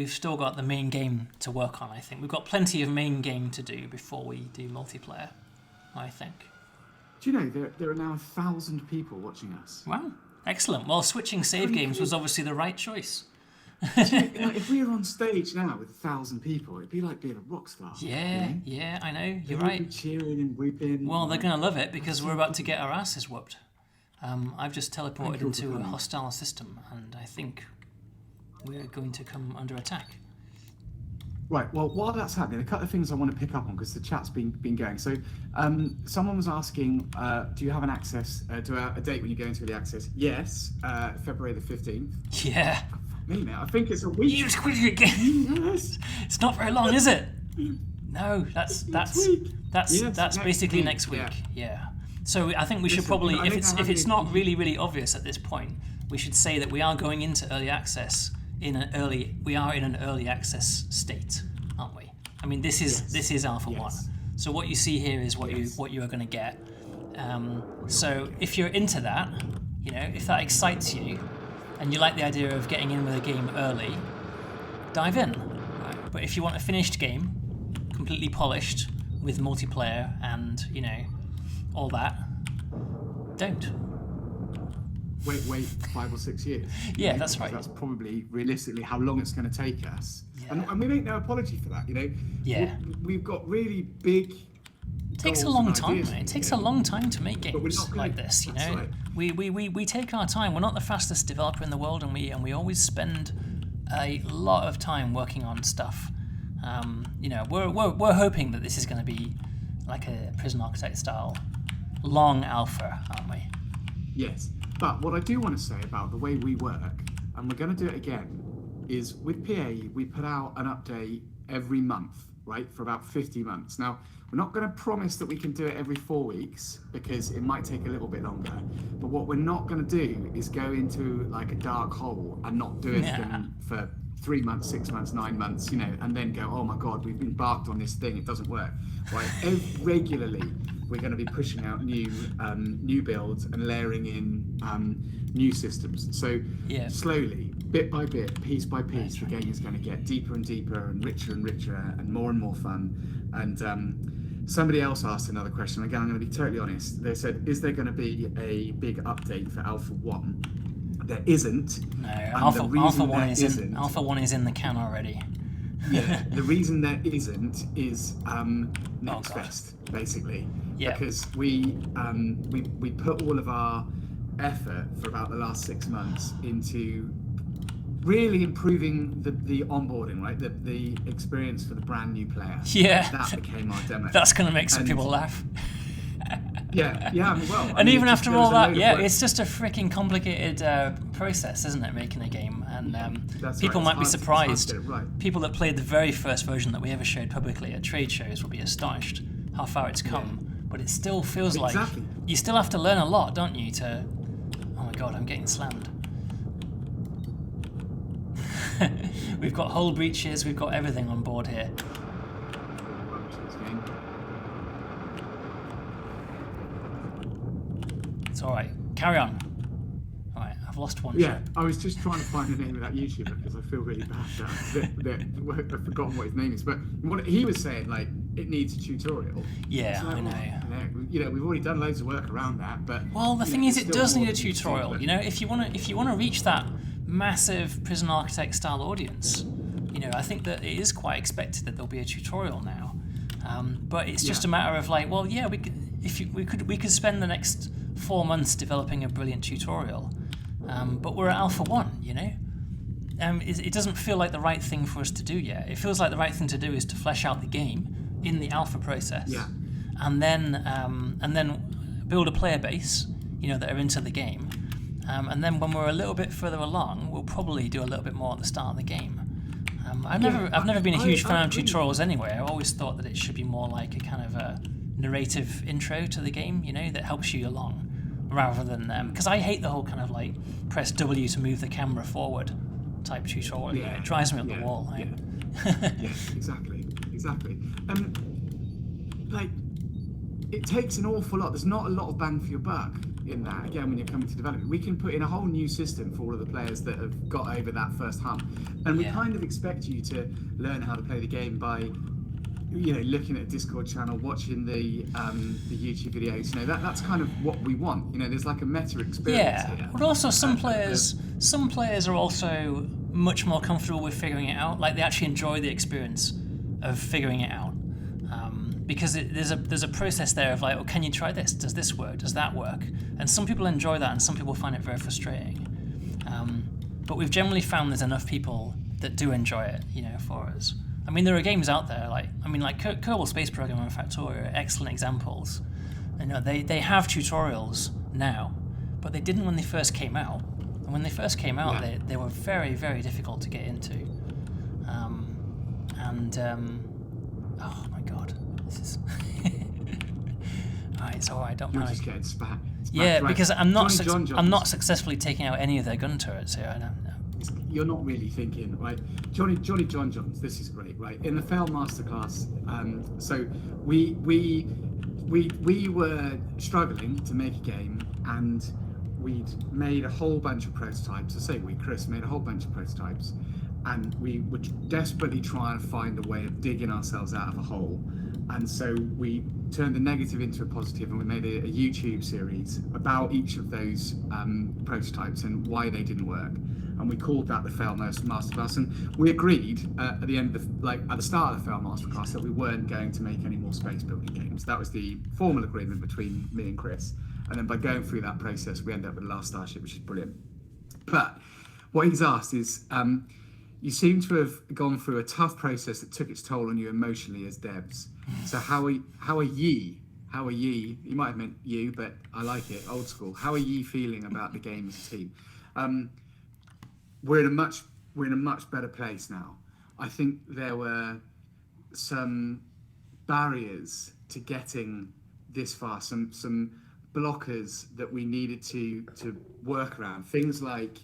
still got the main game to work on. I think we've got plenty of main game to do before we do multiplayer. I think. Do you know there are now 1,000 people watching us? Wow, excellent. Well, switching save games was obviously the right choice. If we were on stage now with 1,000 people, it'd be like being a rock star. Yeah, you know? yeah, I know. You're They'd right. be cheering and whooping. Well, they're going to love it because we're about to get our asses whooped. I've just teleported into a hostile system, and I think we're going to come under attack. Right, well, while that's happening, a couple of things I want to pick up on because the chat's been going. So, someone was asking, do you have an access, a date when you go into the access? Yes, February the 15th. Yeah. Me now, I think it's a week. You squid it again. Yes. It's not very long, is it? No, that's basically next week. Yeah. So I think we should probably, if it's not really obvious at this point, we should say that we are going into early access we are in an early access state, aren't we? I mean, this is Alpha 1. So what you see here is what you are going to get. So if you're into that, you know, if that excites you, and you like the idea of getting in with a game early, dive in. Right? But if you want a finished game, completely polished with multiplayer and, you know, all that, don't. Wait 5 or 6 years. Yeah, that's right. That's probably realistically how long it's going to take us. Yeah. And we make no apology for that, you know. Yeah. We've got really big. It takes a long time, mate. It takes a long time to make games like this, you know. Right. We take our time. We're not the fastest developer in the world, and we always spend a lot of time working on stuff. You know, we're hoping that this is going to be like a Prison Architect style long alpha, aren't we? Yes. But what I do want to say about the way we work, and we're going to do it again, is with PA, we put out an update every month, right, for about 50 months. Now, we're not going to promise that we can do it every 4 weeks because it might take a little bit longer. But what we're not going to do is go into like a dark hole and not do anything for 3 months, 6 months, 9 months, you know, and then go, oh my God, we've embarked on this thing, it doesn't work. Right? Regularly, we're going to be pushing out new builds and layering in new systems. So slowly, bit by bit, piece by piece, the game is going to get deeper and deeper and richer and more fun. And somebody else asked another question. Again, I'm going to be totally honest. They said, is there going to be a big update for Alpha 1? There isn't. No, Alpha 1 is in the can already. Yeah, the reason there isn't is NextFest, basically. Yeah. Because we put all of our effort for about the last 6 months into really improving the onboarding, right? The experience for the brand new player. Yeah. That became our demo. That's going to make some people laugh. Yeah, well. And even after all that, it's just a freaking complicated process, isn't it, making a game? And people might be surprised. People that played the very first version that we ever showed publicly at trade shows will be astonished how far it's come. Yeah. But it still feels like you still have to learn a lot, don't you? Oh my God, I'm getting slammed. We've got hull breaches, we've got everything on board here. It's all right. Carry on. All right, I've lost one. Yeah, I was just trying to find the name of that YouTuber because I feel really bad that I've forgotten what his name is. But what he was saying, like, it needs a tutorial. Yeah, like, I know. You know, we've already done loads of work around that, but the thing is, it does need a tutorial. You know, if you want to reach that massive Prison Architect style audience, you know, I think that it is quite expected that there'll be a tutorial now. But it's just a matter of like, we could spend the next 4 months developing a brilliant tutorial, but we're at Alpha 1, you know. it doesn't feel like the right thing for us to do yet. It feels like the right thing to do is to flesh out the game in the alpha process, and then build a player base, that are into the game, and then when we're a little bit further along, we'll probably do a little bit more at the start of the game. I've never been a huge fan of tutorials anyway. I've always thought that it should be more like a kind of a narrative intro to the game, that helps you along, rather than because I hate the whole kind of like press W to move the camera forward type tutorial. It drives me up the wall. Right? Yeah, exactly. Like, it takes an awful lot. There's not a lot of bang for your buck in that. Again, when you're coming to development, we can put in a whole new system for all of the players that have got over that first hump, and we kind of expect you to learn how to play the game by looking at a Discord channel, watching the YouTube videos. That's kind of what we want. There's like a meta experience here. But also some players are also much more comfortable with figuring it out. Like, they actually enjoy the experience of figuring it out, because there's a process there of like, can you try this? Does this work? Does that work? And some people enjoy that, and some people find it very frustrating. But we've generally found there's enough people that do enjoy it, for us. I mean, there are games out there like Kerbal Space Program and Factorio are excellent examples. They have tutorials now, but they didn't when they first came out. And when they first came out, they were very, very difficult to get into. Oh my God, this is. Alright, it's alright. Don't panic. Just getting spat. Yeah, right. Because I'm not successfully taking out any of their gun turrets here. I don't know. You're not really thinking, right? Johnny John Johns, this is great, right? In the Fail Masterclass, so we were struggling to make a game, and we'd made a whole bunch of prototypes. Chris made a whole bunch of prototypes, and we were desperately trying to find a way of digging ourselves out of a hole. And so we turned the negative into a positive, and we made a YouTube series about each of those prototypes and why they didn't work. And we called that the Fail Masterclass. And we agreed at the start of the Fail Masterclass that we weren't going to make any more space building games. That was the formal agreement between me and Chris. And then by going through that process, we ended up with The Last Starship, which is brilliant. But what he's asked is, you seem to have gone through a tough process that took its toll on you emotionally as devs. So how are ye? You might have meant you, but I like it, old school. How are ye feeling about the game as a team? We're in a much better place now. I think there were some barriers to getting this far, some blockers that we needed to work around. Things like,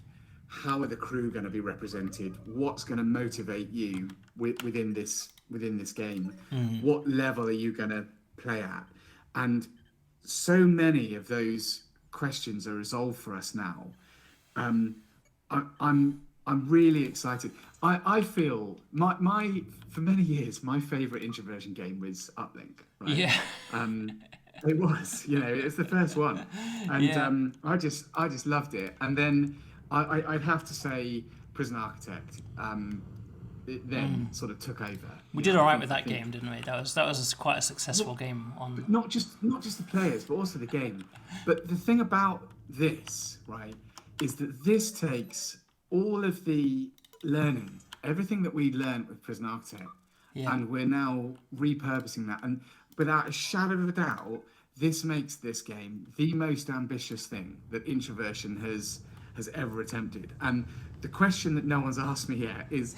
how are the crew going to be represented? What's going to motivate you within this game? What level are you going to play at? And so many of those questions are resolved for us now. I'm really excited. I feel my for many years my favorite Introversion game was Uplink. Right? Yeah. It was, it's the first one, and I just loved it. And then I'd have to say Prison Architect. It then sort of took over. We did all right with that game, didn't we? That was quite a successful game. Not just the players, but also the game. But the thing about this, right, is that this takes all of the learning, everything that we learned with Prison Architect, and we're now repurposing that. And without a shadow of a doubt, this makes this game the most ambitious thing that Introversion has ever attempted. And the question that no one's asked me yet is,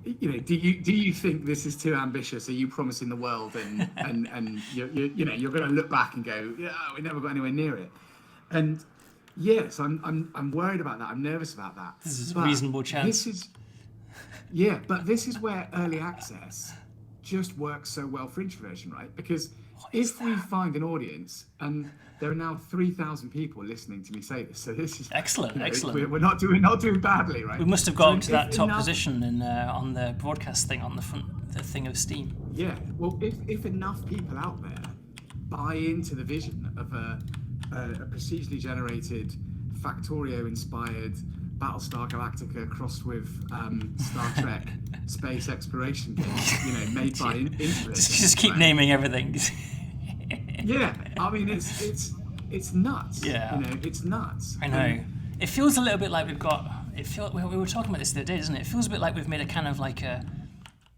do you think this is too ambitious? Are you promising the world, and you're going to look back and go, yeah, we never got anywhere near it? And yes, I'm worried about that. I'm nervous about that. This is a reasonable chance. But this is where early access just works so well for Introversion, right? Because if we find an audience, and there are now 3,000 people listening to me say this, so this is excellent. We're not doing badly, right? We must have got up to that top position on the broadcast thing on the thing of Steam. Yeah. Well, if enough people out there buy into the vision of a procedurally generated, Factorio-inspired Battlestar Galactica crossed with Star Trek space exploration game, made by Introversion. Just keep naming everything. Yeah, I mean it's nuts. Yeah, it's nuts. I know. It feels a little bit like we've got it feels. We were talking about this the other day, doesn't it? It feels a bit like we've made a kind of like a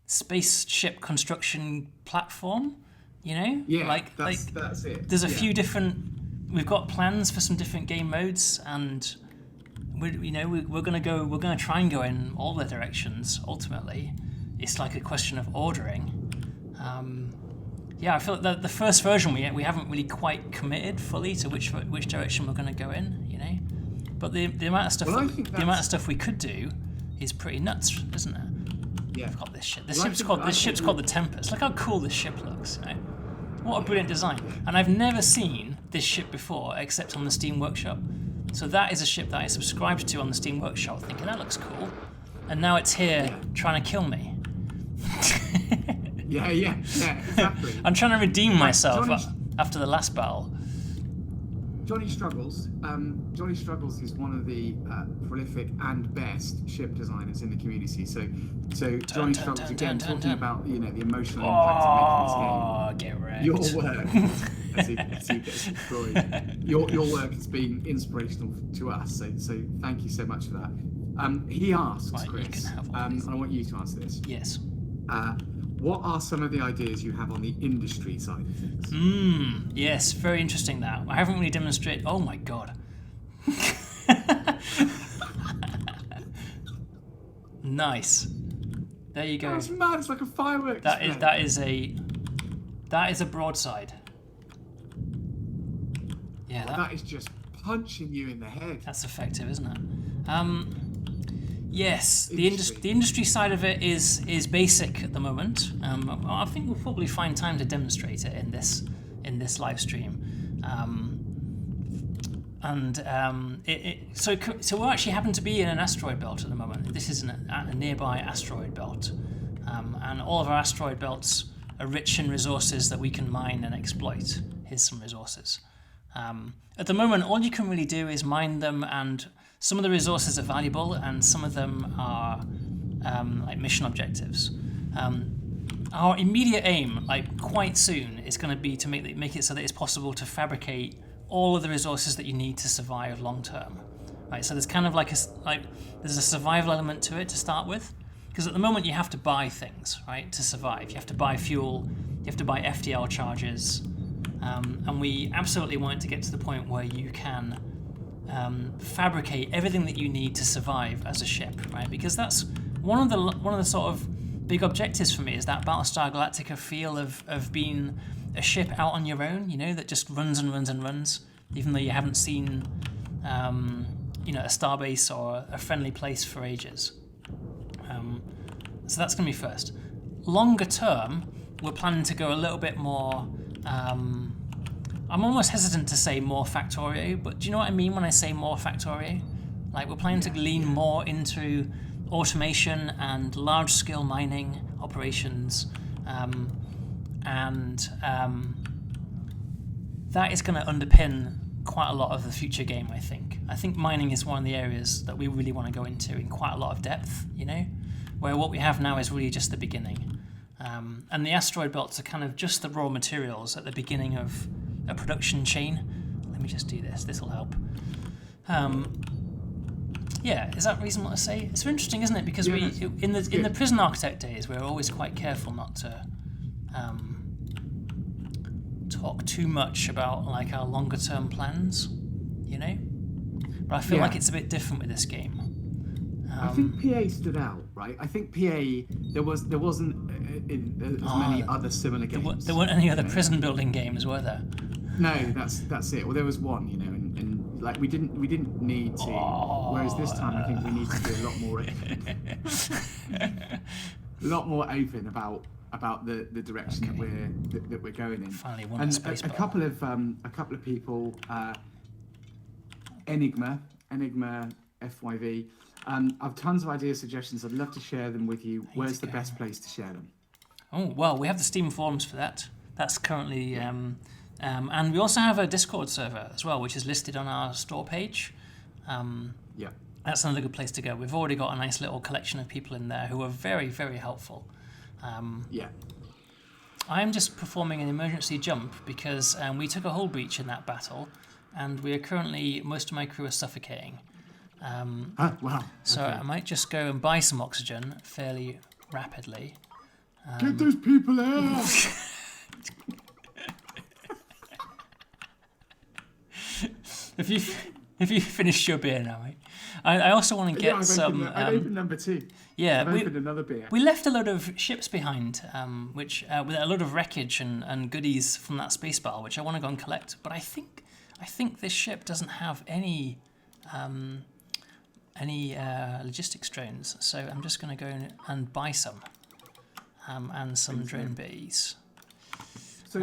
spaceship construction platform. You know, Yeah, that's it. There's a few different. We've got plans for some different game modes, and we're gonna try and go in all the directions. Ultimately, it's like a question of ordering. I feel like the first version we haven't really quite committed fully to which direction we're going to go in, you know. But the amount of stuff the amount of stuff we could do is pretty nuts, isn't it? Yeah. We've got this ship. This ship's called the Tempest. Look how cool this ship looks, you know. What a brilliant design. And I've never seen this ship before except on the Steam Workshop. So that is a ship that I subscribed to on the Steam Workshop, thinking that looks cool. And now it's here trying to kill me. Yeah, exactly. I'm trying to redeem myself after the last battle. Johnny Struggles. Johnny Struggles is one of the prolific and best ship designers in the community. So Johnny Struggles again talking about the emotional impact of making this game. Get wrecked. Your work, as he gets destroyed. Your work has been inspirational to us. So thank you so much for that. He asks, Chris, and I want you to answer this. Yes. What are some of the ideas you have on the industry side of things? Yes, very interesting that. I haven't really demonstrated... Oh my god. Nice. There you go. That's mad, it's like a fireworks display. That is a broadside. Yeah, that is just punching you in the head. That's effective, isn't it? Yes, the industry side of it is basic at the moment. I think we'll probably find time to demonstrate it in this live stream. So we actually happen to be in an asteroid belt at the moment. This is a nearby asteroid belt, and all of our asteroid belts are rich in resources that we can mine and exploit. Here's some resources. At the moment, all you can really do is mine them, and some of the resources are valuable, and some of them are like mission objectives. Our immediate aim, like quite soon, is going to be to make it so that it's possible to fabricate all of the resources that you need to survive long term. Right, so there's kind of there's a survival element to it to start with, because at the moment you have to buy things, right, to survive. You have to buy fuel, you have to buy FDL charges, and we absolutely want it to get to the point where you can fabricate everything that you need to survive as a ship, right? Because that's one of the sort of big objectives for me, is that Battlestar Galactica feel of being a ship out on your own, you know, that just runs and runs and runs, even though you haven't seen a starbase or a friendly place for ages. So that's going to be first. Longer term, we're planning to go a little bit more. I'm almost hesitant to say more Factorio, but do you know what I mean when I say more Factorio? Like, we're planning to lean more into automation and large-scale mining operations, and that is going to underpin quite a lot of the future game, I think. I think mining is one of the areas that we really want to go into in quite a lot of depth, you know, where what we have now is really just the beginning. And the asteroid belts are kind of just the raw materials at the beginning of a production chain. Let me just do this. This will help. Is that reasonable to say? It's interesting, isn't it? Because in the Prison Architect days, we were always quite careful not to talk too much about like our longer term plans, you know. But I feel like it's a bit different with this game. I think PA stood out, right? I think PA there wasn't as many other similar games. There weren't any other prison building games, were there? No, that's it. Well, there was one, you know, and like we didn't need to. Whereas this time, I think we need to be a lot more open about the direction that we're going in. Finally, won and the space a couple of people, Enigma FYV. I've tons of ideas, suggestions. I'd love to share them with you. Where's the best place to share them? Oh, well, we have the Steam forums for that. That's currently... and we also have a Discord server as well, which is listed on our store page. That's another good place to go. We've already got a nice little collection of people in there who are very, very helpful. I'm just performing an emergency jump because we took a hull breach in that battle, and we are currently... Most of my crew are suffocating. Wow. So Okay. I might just go and buy some oxygen fairly rapidly. Get those people out! If you finished your beer now, mate. I also want to get I've opened number 2. Yeah, I've opened another beer. we left a lot of ships behind, which with a lot of wreckage and goodies from that space battle, which I want to go and collect. But I think this ship doesn't have any logistics drones, so I'm just going to go and buy some and some drone bays. So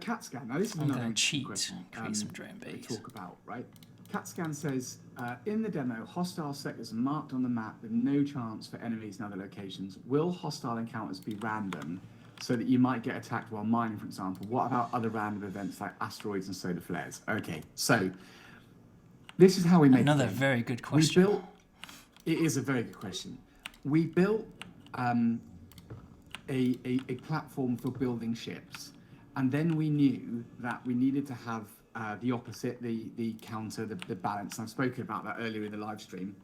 CAT scan. Now this is I'm another going to cheat, question, create some drone we bays. talk about, right? CAT scan says in the demo, hostile sectors are marked on the map with no chance for enemies in other locations. Will hostile encounters be random, so that you might get attacked while mining, for example? What about other random events like asteroids and solar flares? Okay, so this is how we make Another the game. very good question. It is a very good question. We built a platform for building ships, and then we knew that we needed to have the opposite, the counter, the balance. I've spoken about that earlier in the live stream.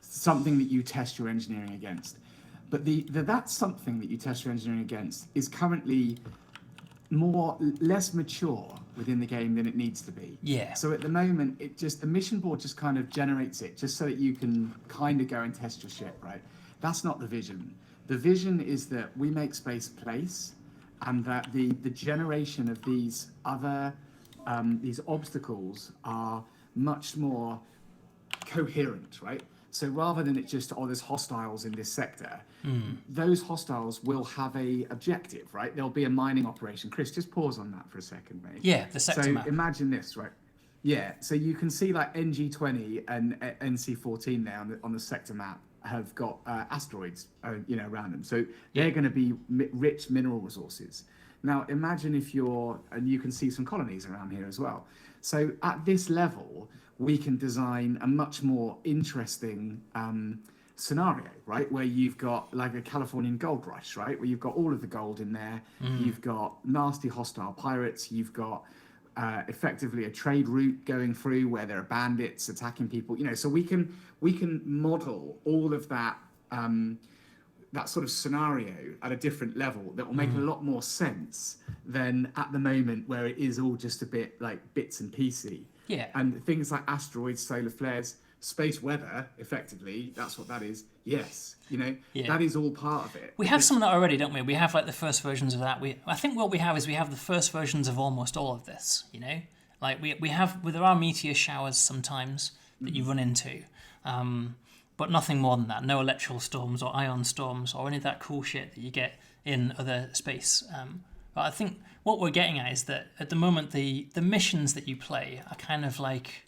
Something that you test your engineering against. But that something that you test your engineering against is currently less mature within the game than it needs to be. Yeah. So at the moment, the mission board just kind of generates it just so that you can kind of go and test your ship, right? That's not the vision. The vision is that we make space place, and that the generation of these other these obstacles are much more coherent, right? So rather than it just, there's hostiles in this sector, those hostiles will have a objective, right? There'll be a mining operation. Chris, just pause on that for a second, mate. Yeah, the sector map. So imagine this, right? Yeah, so you can see like NG20 and NC14 there on the sector map have got asteroids, around them. So they're going to be rich mineral resources. Now imagine and you can see some colonies around here as well. So at this level, we can design a much more interesting scenario, right? Where you've got like a Californian gold rush, right? Where you've got all of the gold in there. You've got nasty hostile pirates. You've got effectively a trade route going through where there are bandits attacking people. So we can model all of that that sort of scenario at a different level that will make a lot more sense than at the moment where it is all just a bit like bits and pieces. Yeah. And things like asteroids, solar flares, space weather, effectively, that's what that is. Yes, that is all part of it. We have some of that already, don't we? We have like the first versions of that. I think what we have the first versions of almost all of this, Like there are meteor showers sometimes that you run into, but nothing more than that. No electrical storms or ion storms or any of that cool shit that you get in other space. But I think what we're getting at is that at the moment the missions that you play are kind of like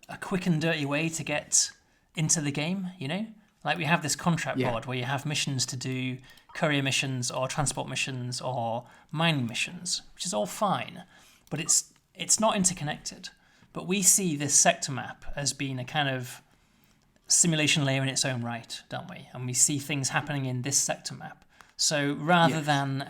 a quick and dirty way to get into the game, Like we have this contract board where you have missions to do, courier missions or transport missions or mining missions, which is all fine, but it's not interconnected. But we see this sector map as being a kind of simulation layer in its own right, don't we? And we see things happening in this sector map. So rather than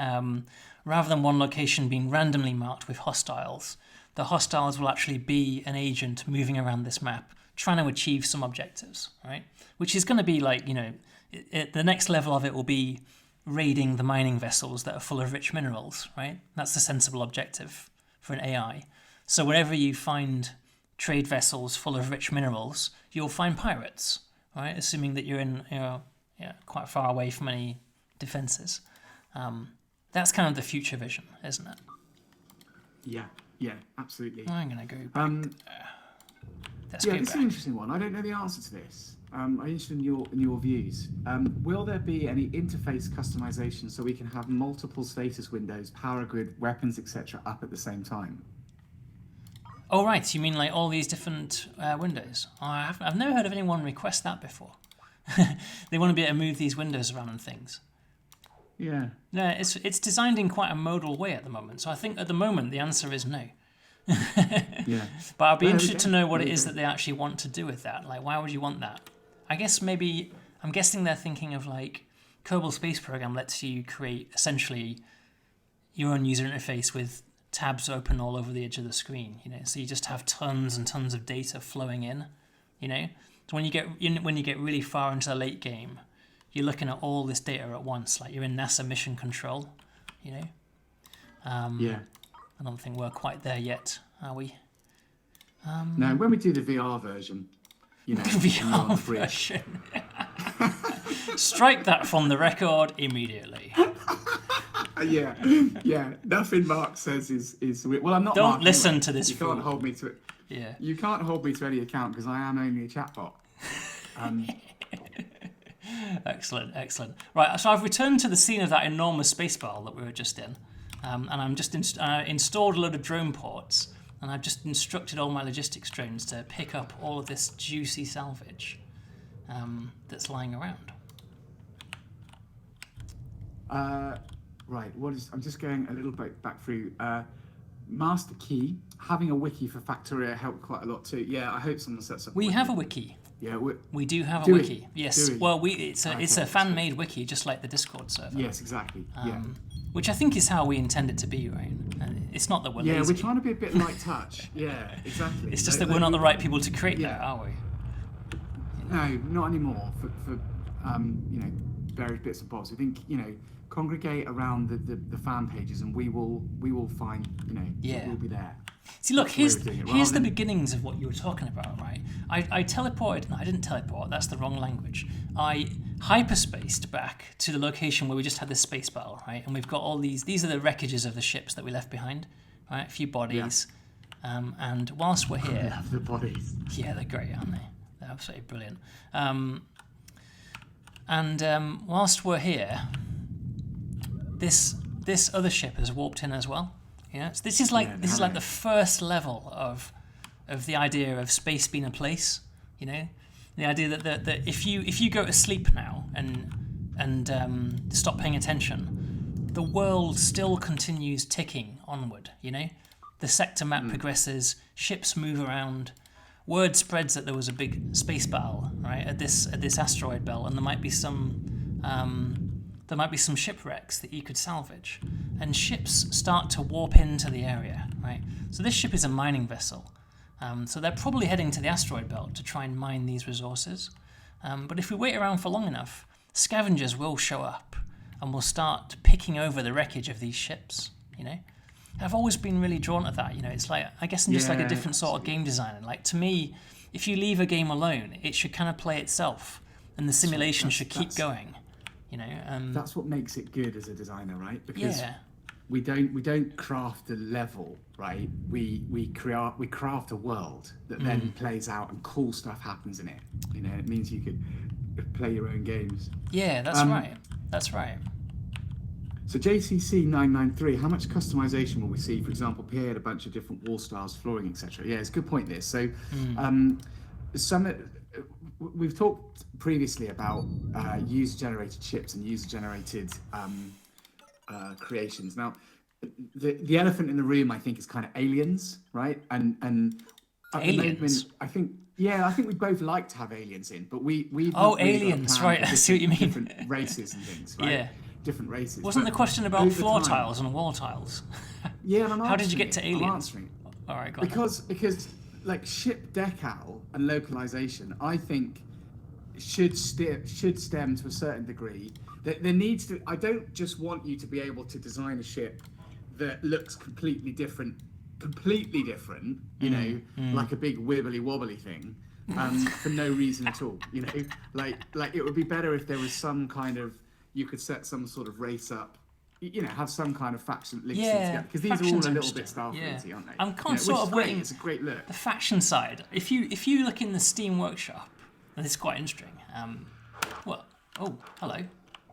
one location being randomly marked with hostiles, the hostiles will actually be an agent moving around this map, trying to achieve some objectives, right? Which is going to be like, the next level of it will be raiding the mining vessels that are full of rich minerals, right? That's the sensible objective for an AI. So wherever you find trade vessels full of rich minerals, you'll find pirates, right? Assuming that you're in, quite far away from any defenses. That's kind of the future vision, isn't it? Yeah, absolutely. I'm going to go back Let's go it's back. an interesting one. I don't know the answer to this. I'm interested in your views. Will there be any interface customization so we can have multiple status windows, power grid, weapons, etc. up at the same time? Oh, right. You mean like all these different windows? I've never heard of anyone request that before. They want to be able to move these windows around and things. Yeah. No, it's designed in quite a modal way at the moment. So I think at the moment the answer is no. Yeah. But I'd be interested to know what it is that they actually want to do with that. Like, why would you want that? I guess I'm guessing they're thinking of like Kerbal Space Program lets you create essentially your own user interface with tabs open all over the edge of the screen. So you just have tons and tons of data flowing in You know, so when you get really far into the late game, you're looking at all this data at once. Like you're in NASA mission control. You know. I don't think we're quite there yet, are we? No, when we do the VR version, you know, VR version. Strike that from the record immediately. Yeah. Nothing Mark says is well. I'm not. Don't Mark listen anyway. to this. You can't hold me to it. Yeah. You can't hold me to any account because I am only a chatbot. Excellent. Right, so I've returned to the scene of that enormous space battle that we were just in, and I'm just installed a load of drone ports, and I've just instructed all my logistics drones to pick up all of this juicy salvage that's lying around. Right. I'm just going a little bit back through. Master Key, having a wiki for Factoria helped quite a lot too. Yeah, I hope someone sets up. We have a wiki. Yeah, we do have a wiki. Yes. Do we? Well, it's a fan-made wiki, just like the Discord server. Yes, exactly. Which I think is how we intend it to be, right? It's not that we're lazy. Yeah, we're trying to be a bit light touch. Yeah, exactly. It's just that we're not the right people to create that, are we? No, not anymore. For various bits and bobs. I think congregate around the fan pages, and we will find we'll be there. See, look, here's the beginnings of what you were talking about, right? I teleported. No, I didn't teleport. That's the wrong language. I hyperspaced back to the location where we just had this space battle, right? And we've got all these. These are the wreckages of the ships that we left behind, right? A few bodies. Yeah. And whilst we're here, I love the bodies. Yeah, they're great, aren't they? They're absolutely brilliant. Whilst we're here, this other ship has warped in as well. So this is like the first level of the idea of space being a place. The idea that if you go to sleep now and stop paying attention, the world still continues ticking onward. The sector map progresses, ships move around, word spreads that there was a big space battle right at this asteroid belt, and there might be some shipwrecks that you could salvage, and ships start to warp into the area, right? So this ship is a mining vessel, so they're probably heading to the asteroid belt to try and mine these resources. But if we wait around for long enough, scavengers will show up and will start picking over the wreckage of these ships. I've always been really drawn to that. It's like, I guess I'm just like a different sort of game designer. Like, to me, if you leave a game alone, it should kind of play itself, and the simulation should keep going. That's what makes it good as a designer, right? Because we don't craft a level, right? We craft a world that then plays out and cool stuff happens in it. It means you could play your own games. Yeah, that's right. That's right. So JCC 993, how much customization will we see? For example, Pierre had a bunch of different wall styles, flooring, etc. Yeah, it's a good point this. So we've talked previously about user-generated ships and user-generated creations. Now, the elephant in the room, I think, is kind of aliens, right? And at aliens. The moment, I think we'd both like to have aliens in, but we've aliens, right? I see what you mean. Different races and things, right? Yeah. Different races. Wasn't the question about floor tiles and wall tiles? Yeah, and how did you get to aliens? I'm answering it. All right, go because like ship decal and localization, I think should stem to a certain degree. There needs to. I don't just want you to be able to design a ship that looks completely different. Like a big wibbly wobbly thing, for no reason at all. Like it would be better if there was some kind of, you could set some sort of race up, have some kind of faction links together, because these are all a little bit Starfleet-y, aren't they? I'm kind of sort of waiting. It's a great look. The faction side. If you look in the Steam Workshop, and it's quite interesting. Oh, hello.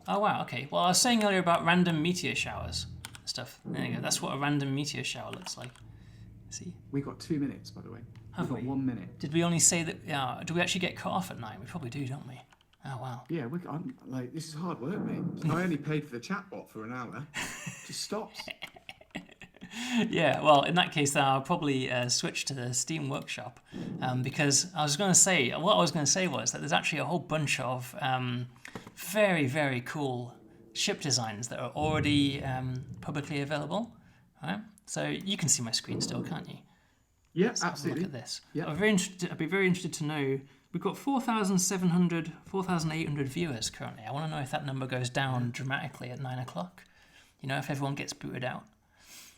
Oh wow. Okay. Well, I was saying earlier about random meteor showers and stuff. There you go. That's what a random meteor shower looks like. See. We got 2 minutes, by the way. We've got 1 minute. Did we only say that? Do we actually get cut off at night? We probably do, don't we? Oh wow. Yeah, I'm like, this is hard work, mate. I only paid for the chatbot for an hour. It just stops. Yeah, well, in that case, then I'll probably switch to the Steam Workshop, because what I was going to say was that there's actually a whole bunch of very, very cool ship designs that are already publicly available. Right? So you can see my screen still, can't you? Yeah, Let's absolutely. Have a look at this. Yeah. I'd be very interested to know We've got 4,700, 4,800 viewers currently. I want to know if that number goes down dramatically at 9 o'clock. You know, if everyone gets booted out.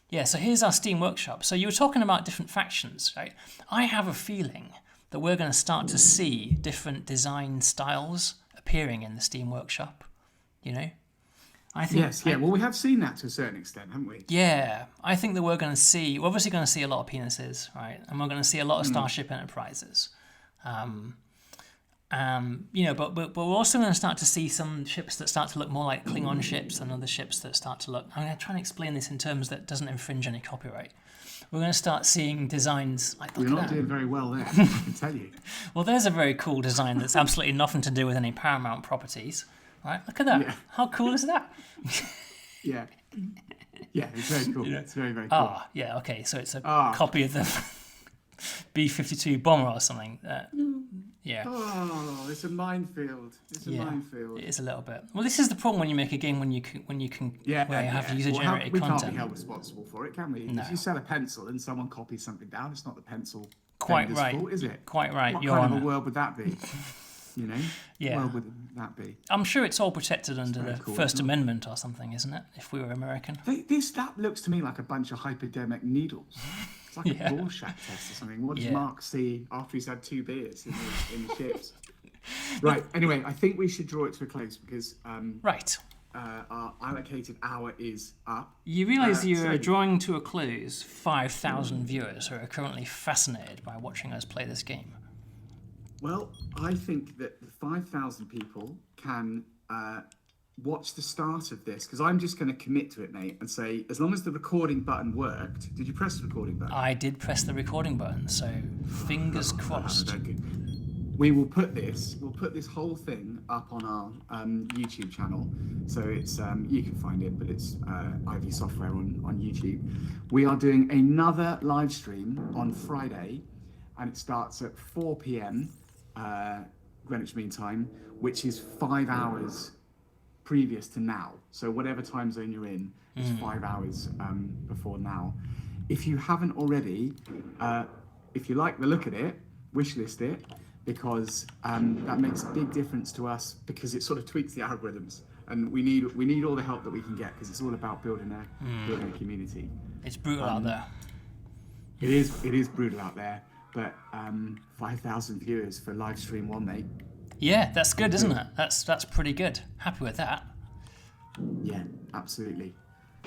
Yeah, so here's our Steam Workshop. So you were talking about different factions, right? I have a feeling that we're going to start to see different design styles appearing in the Steam Workshop. You know? I think, yes, yeah. Well, we have seen that to a certain extent, haven't we? Yeah, I think that we're obviously going to see a lot of penises, right? And we're going to see a lot of Starship Enterprises. You know, but we're also going to start to see some ships that start to look more like Klingon ships and other ships that start to look... I'm going to try and explain this in terms that doesn't infringe any copyright. We're going to start seeing designs like... You're not doing very well there, I can tell you. Well, there's a very cool design that's absolutely nothing to do with any Paramount properties. Right, look at that. Yeah. How cool is that? Yeah. Yeah, it's very cool. Yeah. It's very, very cool. Ah, yeah, okay. So it's a copy of the B-52 bomber or something. Yeah. Oh, it's a minefield. It's a minefield. It is a little bit. Well, this is the problem when you make a game when you can where you have user-generated content. We can't be held responsible for it, can we? No. If you sell a pencil and someone copies something down, it's not the pencil Quite right. fault, is it? Quite right. What kind of a world would that be? You know? Yeah. What would that be? I'm sure it's all protected under the First Amendment or something, isn't it? If we were American. That looks to me like a bunch of hypodermic needles. It's like a Rorschach test or something. What does Mark see after he's had 2 beers in the ships? Right. Anyway, I think we should draw it to a close because our allocated hour is up. You realise you're drawing to a close 5,000 viewers who are currently fascinated by watching us play this game. Well, I think that 5,000 people can watch the start of this, because I'm just going to commit to it, mate, and say, as long as the recording button worked. Did you press the recording button? I did press the recording button, so fingers crossed. Very good. We'll put this whole thing up on our YouTube channel, so it's you can find it, but it's IV Software on YouTube. We are doing another live stream on Friday, and it starts at 4 p.m. Greenwich Mean Time, which is 5 hours previous to now. So whatever time zone you're in is 5 hours before now. If you haven't already, if you like the look at it, wishlist it, because that makes a big difference to us, because it sort of tweaks the algorithms, and we need all the help that we can get, because it's all about building a community. It's brutal out there. It is brutal out there, but 5,000 viewers for live stream 1, mate. Yeah, that's good, isn't it? That's pretty good. Happy with that. Yeah, absolutely.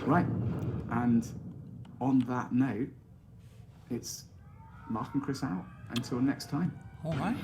Right, and on that note, it's Mark and Chris out. Until next time. All right.